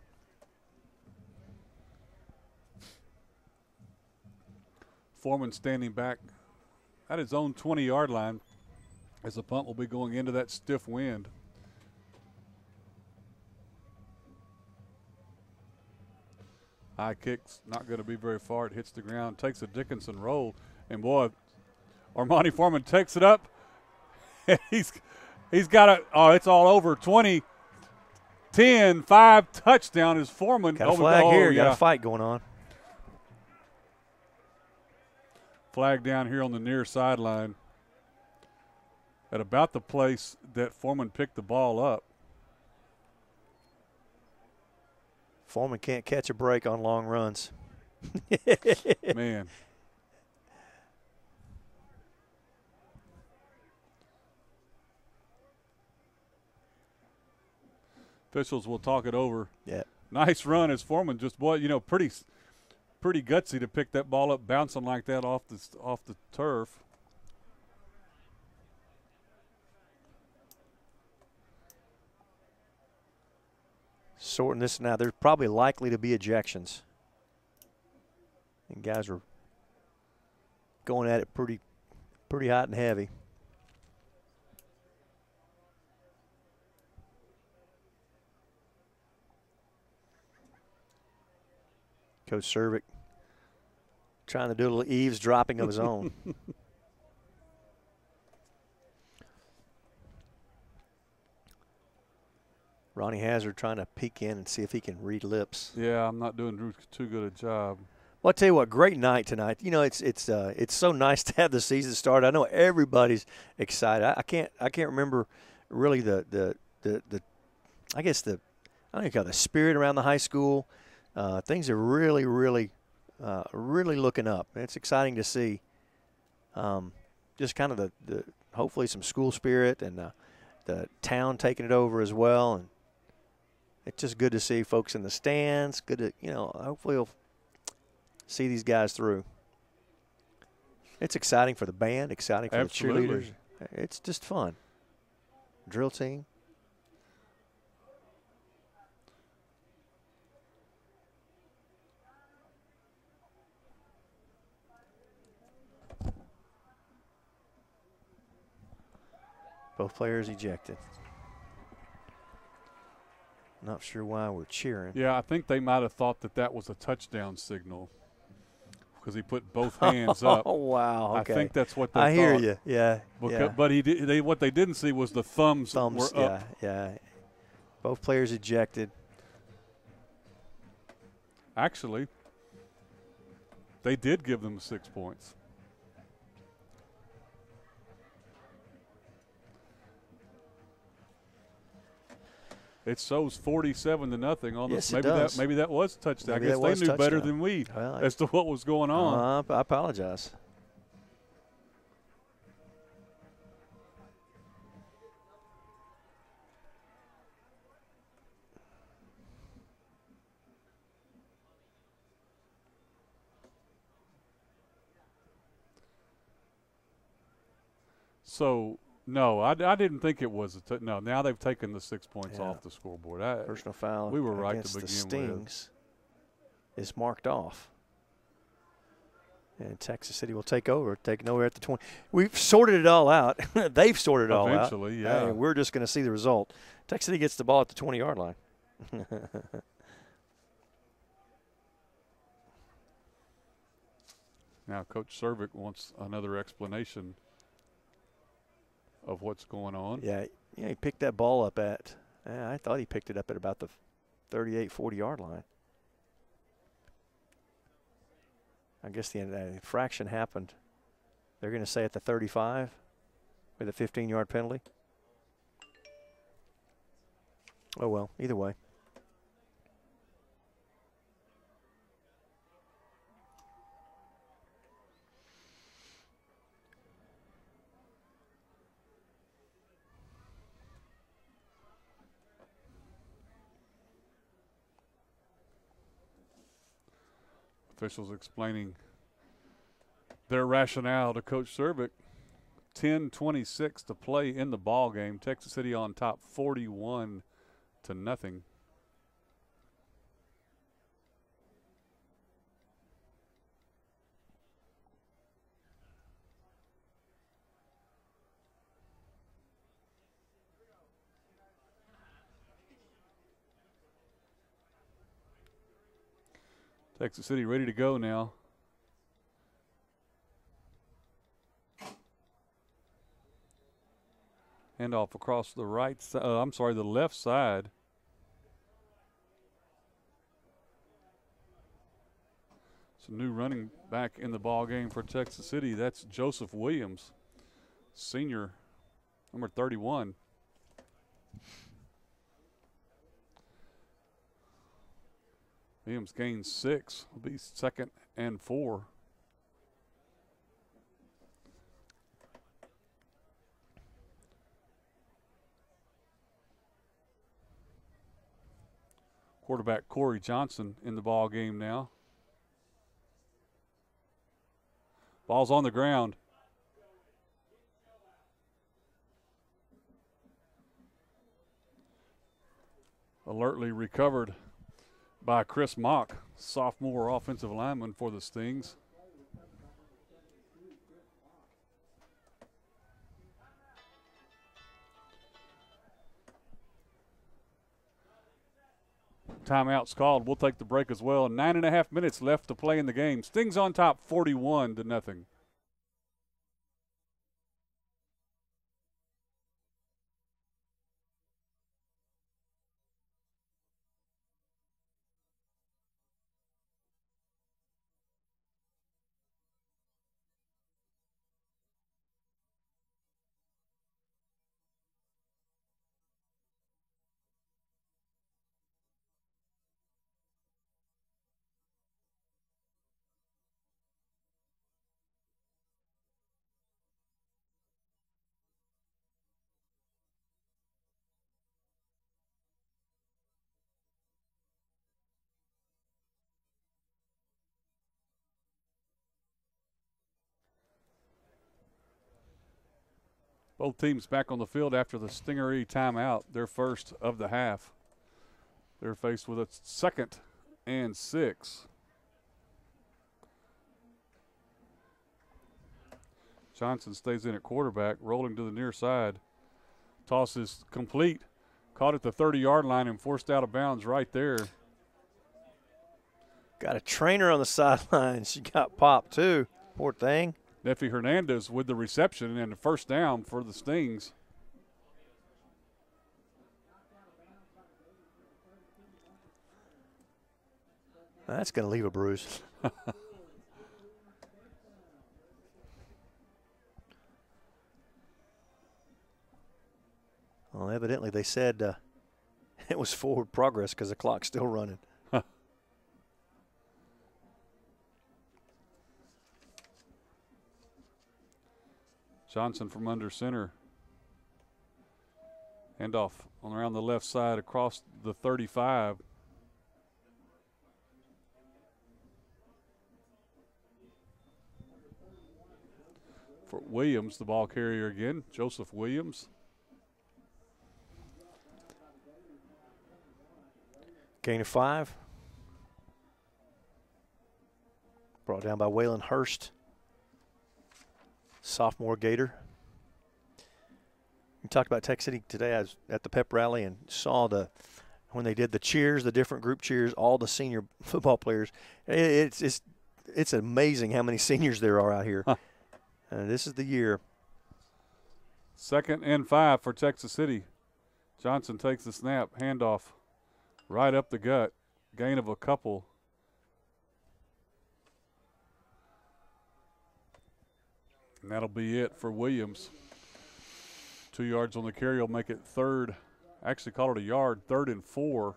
Foreman standing back at his own 20-yard line as the punt will be going into that stiff wind. High kick's not going to be very far. It hits the ground, takes a Dickinson roll, and boy, Armani Foreman takes it up. he's got it. Oh, it's all over. 20, 10, 5 touchdown is Foreman. Got a flag here. Got a fight going on. Flag down here on the near sideline at about the place that Foreman picked the ball up. Foreman can't catch a break on long runs. Man. Officials will talk it over. Yeah. Nice run as Foreman just, boy, you know, pretty gutsy to pick that ball up bouncing like that off the turf. Sorting this now. There's probably likely to be ejections. And guys are going at it pretty hot and heavy. Coach Cervic trying to do a little eavesdropping of his own. Ronnie Hazard trying to peek in and see if he can read lips. Yeah, I'm not doing too good a job. Well, I'll tell you what, great night tonight. You know, it's so nice to have the season start. I know everybody's excited. I can't remember really the I guess I don't know, the spirit around the high school. Things are really looking up. It's exciting to see. Just kind of the hopefully some school spirit and the town taking it over as well. And it's just good to see folks in the stands. Good to, you know, hopefully you'll see these guys through. It's exciting for the band, exciting for Absolutely. the cheerleaders. It's just fun. Drill team. Both players ejected. Not sure why we're cheering. Yeah, I think they might have thought that was a touchdown signal because he put both hands up. Oh, wow. Okay. I think that's what they thought. I hear you. Yeah. But what they didn't see was the thumbs were up. Yeah. Both players ejected. Actually, they did give them 6 points. It shows 47-0 on yes, this. Maybe that was a touchdown. Maybe I guess they knew better than we as to what was going on. I apologize. So, no, I didn't think it was no. Now they've taken the 6 points off the scoreboard. Personal foul. We were right against to begin the Stings is marked off. And Texas City will take over, taking over at the 20. We've sorted it all out. They've sorted it all out. Eventually, yeah. And we're just going to see the result. Texas City gets the ball at the 20-yard line. Now, Coach Cervic wants another explanation of what's going on. Yeah, he picked that ball up at, I thought he picked it up at about the 38, 40-yard line. I guess the infraction happened. They're going to say at the 35 with a 15-yard penalty. Oh, well, either way. Officials explaining their rationale to Coach Cervic. 10:26 to play in the ball game. Texas City on top 41-0. Texas City ready to go now. Handoff across the right side. The left side. It's a new running back in the ball game for Texas City. That's Joseph Williams, senior, number 31. Williams gains 6. Will be 2nd and 4. Quarterback Corey Johnson in the ball game now. Ball's on the ground. Alertly recovered by Chris Mock, sophomore offensive lineman for the Stings. Timeout's called. We'll take the break as well. 9.5 minutes left to play in the game. Stings on top 41-0. Both teams back on the field after the Stingery timeout, their first of the half. They're faced with a 2nd and 6. Johnson stays in at quarterback, rolling to the near side. Toss is complete. Caught at the 30-yard line and forced out of bounds right there. Got a trainer on the sideline. She got popped, too. Poor thing. Neffy Hernandez with the reception and the first down for the Stings. That's going to leave a bruise. Well, evidently they said it was forward progress because the clock's still running. Johnson from under center. Handoff on around the left side across the 35. For Williams, the ball carrier again, Joseph Williams. Gain of 5. Brought down by Waylon Hurst, sophomore Gator. We talked about Tech City today. I was at the pep rally and saw when they did the cheers, the different group cheers, all the senior football players. It's amazing how many seniors there are out here. Huh. This is the year. 2nd and 5 for Texas City. Johnson takes the snap, handoff, right up the gut, gain of a couple. And that'll be it for Williams. 2 yards on the carry will make it 3rd. Actually call it a yard, 3rd and 4.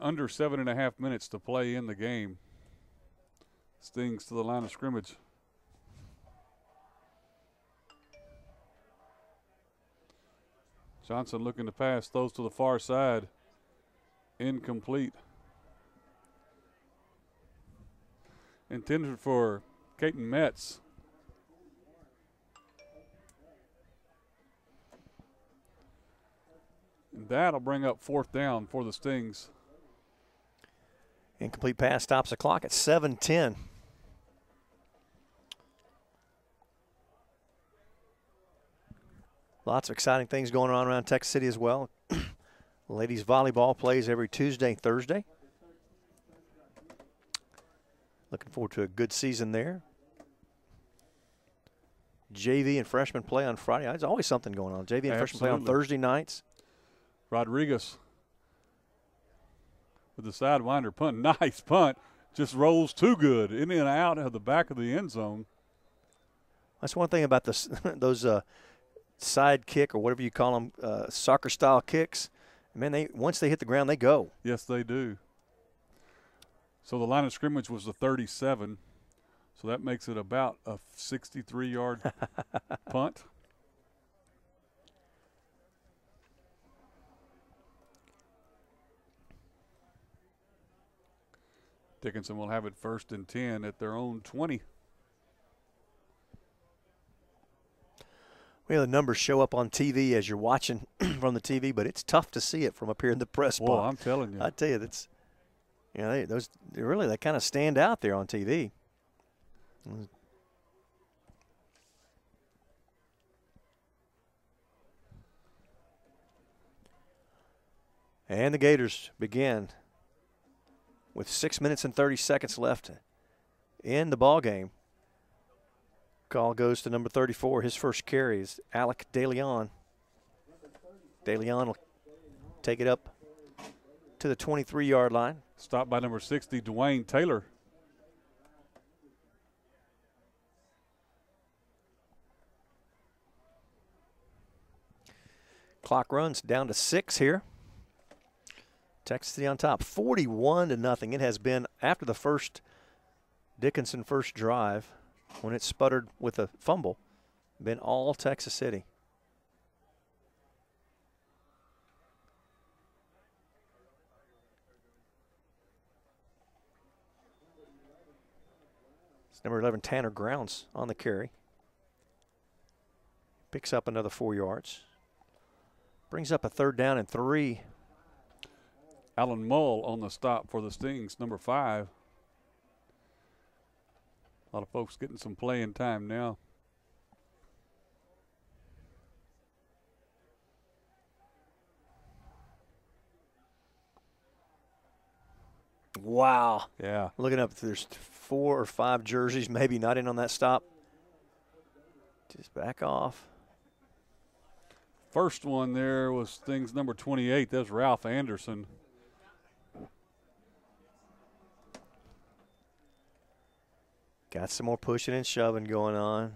Under 7.5 minutes to play in the game. Stings to the line of scrimmage. Johnson looking to pass, throws to the far side. Incomplete. Intended for Caton Metz. And that'll bring up 4th down for the Stings. Incomplete pass stops the clock at 7:10. Lots of exciting things going on around Texas City as well. Ladies volleyball plays every Tuesday, Thursday. Looking forward to a good season there. JV and freshman play on Friday. There's always something going on. JV and freshman play on Thursday nights. Rodriguez with the sidewinder punt. Nice punt. Just rolls too good. In and out of the back of the end zone. That's one thing about those side kick or whatever you call them, soccer style kicks. Man, once they hit the ground, they go. Yes, they do. So the line of scrimmage was the 37. So that makes it about a 63-yard punt. Dickinson will have it 1st and 10 at their own 20. Well, the numbers show up on TV as you're watching from the TV, but it's tough to see it from up here in the press box. Well, I'm telling you. I tell you, that's they kind of stand out there on TV. And the Gators begin with 6 minutes and 30 seconds left in the ball game. Call goes to number 34. His first carry is Alec DeLeon. DeLeon will take it up to the 23-yard line. Stopped by number 60, Dwayne Taylor. Clock runs down to 6 here. Texas City on top, 41-0. It has been after the Dickinson first drive, when it sputtered with a fumble, been all Texas City. It's number 11, Tanner Grounds, on the carry. Picks up another 4 yards. Brings up a 3rd down and 3. Alan Mull on the stop for the Stings, number 5. A lot of folks getting some playing time now. Wow. Yeah. Looking up, there's 4 or 5 jerseys maybe not in on that stop. Just back off. First one there was Stings number 28. That's Ralph Anderson. Got some more pushing and shoving going on.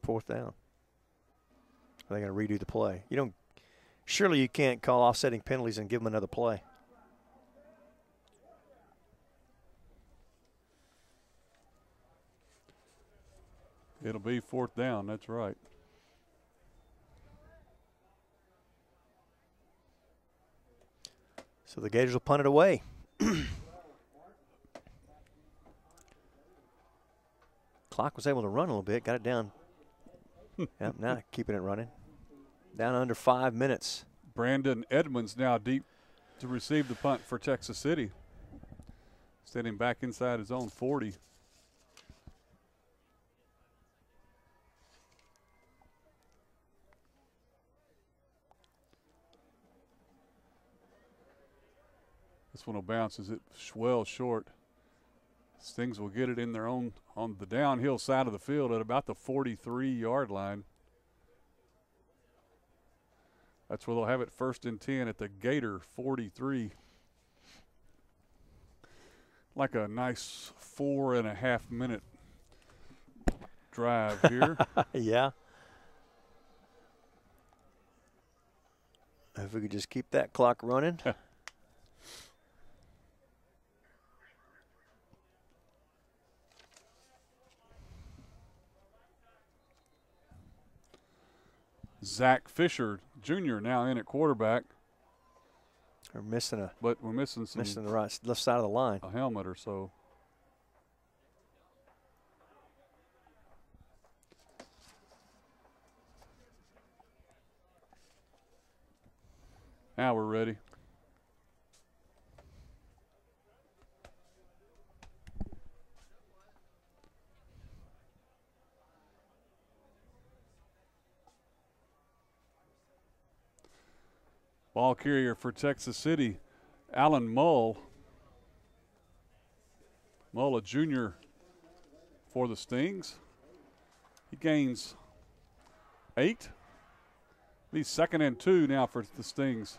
4th down. Are they going to redo the play? Surely you can't call offsetting penalties and give them another play. It'll be 4th down. That's right. So the Gators will punt it away. Clock was able to run a little bit, got it down. Yep, now keeping it running. Down under 5 minutes. Brandon Edmonds now deep to receive the punt for Texas City. Standing back inside his own 40. This one will bounce as it well short. Stings will get it in their own on the downhill side of the field at about the 43-yard line. That's where they'll have it 1st and 10 at the Gator 43. Like a nice 4.5 minute drive here. Yeah. If we could just keep that clock running. Zach Fisher Jr. now in at quarterback. We're missing but we're missing the left side of the line. A helmet or so. Now we're ready. Ball carrier for Texas City, Alan Mull. Mull, a junior for the Stings. He gains 8. He's 2nd and 2 now for the Stings.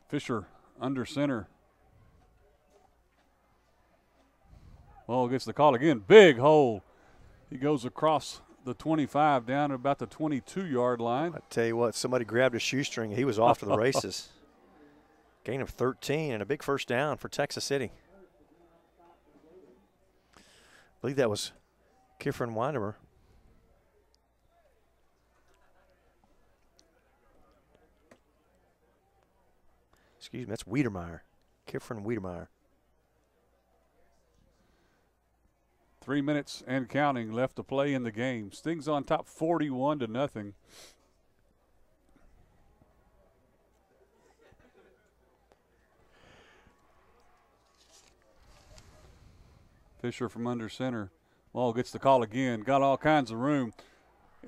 Fisher under center. Well, gets the call again. Big hole. He goes across the 25 down at about the 22-yard line. I tell you what, somebody grabbed a shoestring. He was off to the races. Gain of 13 and a big 1st down for Texas City. I believe that was Kiffrin Weidemer. Excuse me, that's Wiedemeyer. Kiffrin Wiedemeyer. 3 minutes and counting left to play in the game. Stings on top 41-0. Fisher from under center. Ball gets the call again. Got all kinds of room.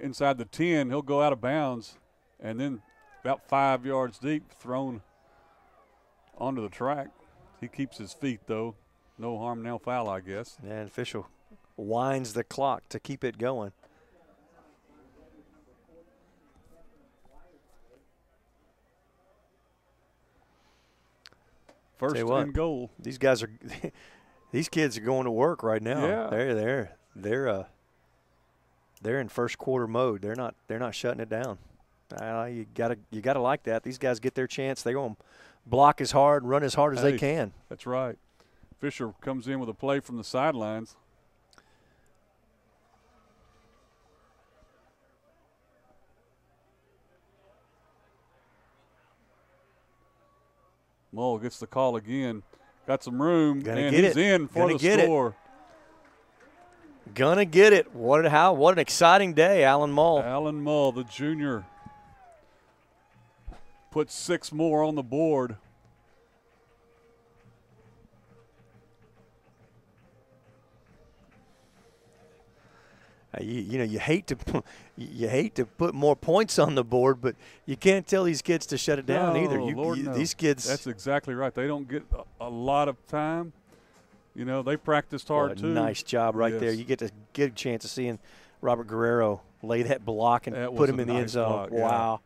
Inside the 10, he'll go out of bounds. And then about 5 yards deep, thrown onto the track. He keeps his feet, though. No harm, no foul, I guess. And official winds the clock to keep it going. First and goal. These guys are these kids are going to work right now. Yeah. They're in first quarter mode. They're not shutting it down. You gotta like that. These guys get their chance. They're going to block as hard, run as hard as they can. That's right. Fisher comes in with a play from the sidelines. Mull gets the call again. Got some room, and he's in for the score. Gonna get it. What an exciting day, Alan Mull. Alan Mull, the junior, puts 6 more on the board. You hate to put more points on the board, but you can't tell these kids to shut it down either. These kids. That's exactly right. They don't get a lot of time. You know, they practiced hard too. Nice job right there. You get a good chance of seeing Robert Guerrero lay that block and put him in the end zone. Wow.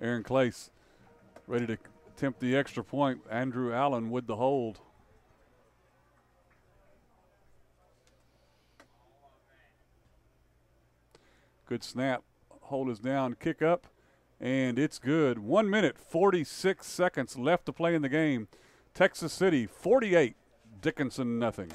Aaron Clace ready to attempt the extra point. Andrew Allen with the hold. Good snap. Hold is down, kick up, and it's good. 1 minute, 46 seconds left to play in the game. Texas City 48, Dickinson nothing.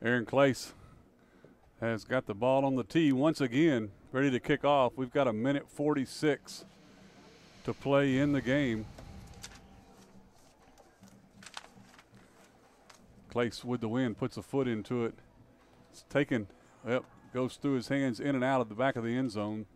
Aaron Clace has got the ball on the tee once again, ready to kick off. We've got 1 minute 46 to play in the game. Clace with the win, puts a foot into it. It's taken, yep, goes through his hands in and out of the back of the end zone.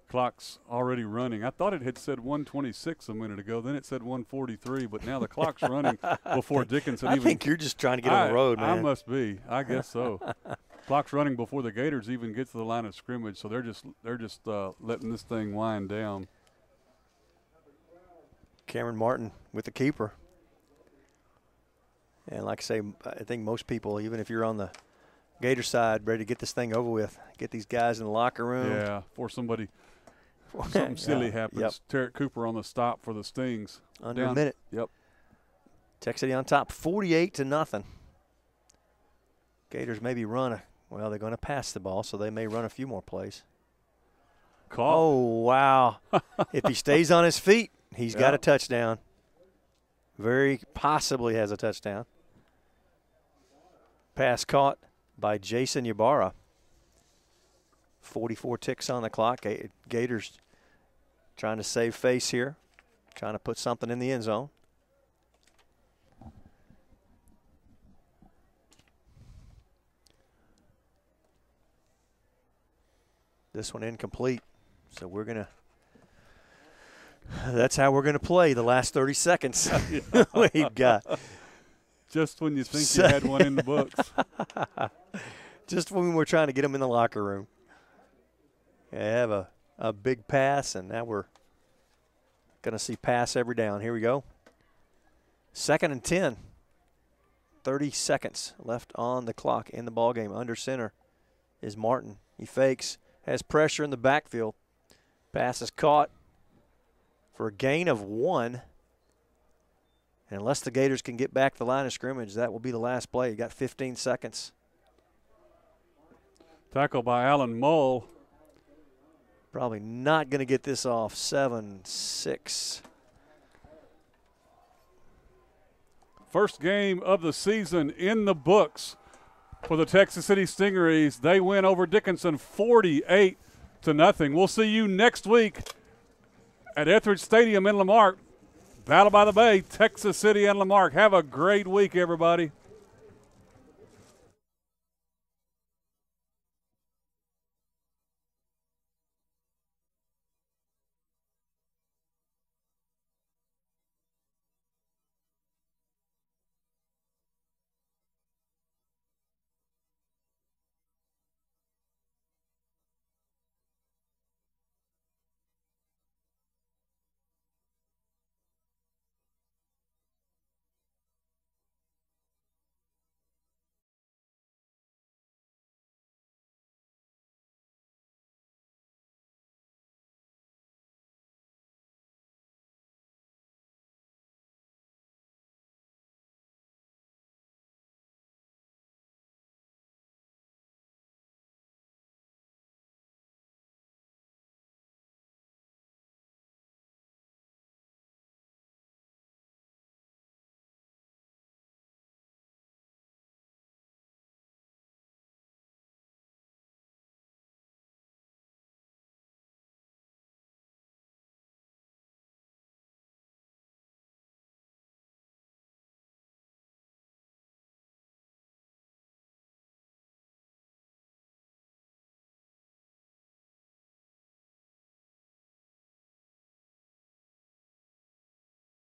Clock's already running. I thought it had said 126 a minute ago. Then it said 143, but now the clock's running before Dickinson I even. think you're just trying to get on the road, man. I must be. I guess so. Clock's running before the Gators even get to the line of scrimmage, so they're just letting this thing wind down. Cameron Martin with the keeper. And like I say, I think most people, even if you're on the Gator side, ready to get this thing over with, get these guys in the locker room. Yeah, before something silly happens. Yep. Tarek Cooper on the stop for the Stings. Under a minute. Yep. Texas City on top, 48-0. Gators maybe run well, they're going to pass the ball, so they may run a few more plays. Caught. Oh, wow. If he stays on his feet, he's got a touchdown. Very possibly has a touchdown. Pass caught by Jason Ybarra. 44 ticks on the clock. Gators trying to save face here, trying to put something in the end zone. This one incomplete. So we're going to – that's how we're going to play the last 30 seconds. We've got – just when you think you had one in the books. Just when we're trying to get them in the locker room. They have a big pass, and now we're going to see pass every down. Here we go. 2nd and 10. 30 seconds left on the clock in the ballgame. Under center is Martin. He fakes, has pressure in the backfield. Pass is caught for a gain of 1. And unless the Gators can get back the line of scrimmage, that will be the last play. You got 15 seconds. Tackle by Alan Mull. Probably not going to get this off. 7-6. First game of the season in the books for the Texas City Stingrays. They win over Dickinson 48-0. We'll see you next week at Etheridge Stadium in Lamarck. Battle by the Bay, Texas City and Lamarck. Have a great week, everybody.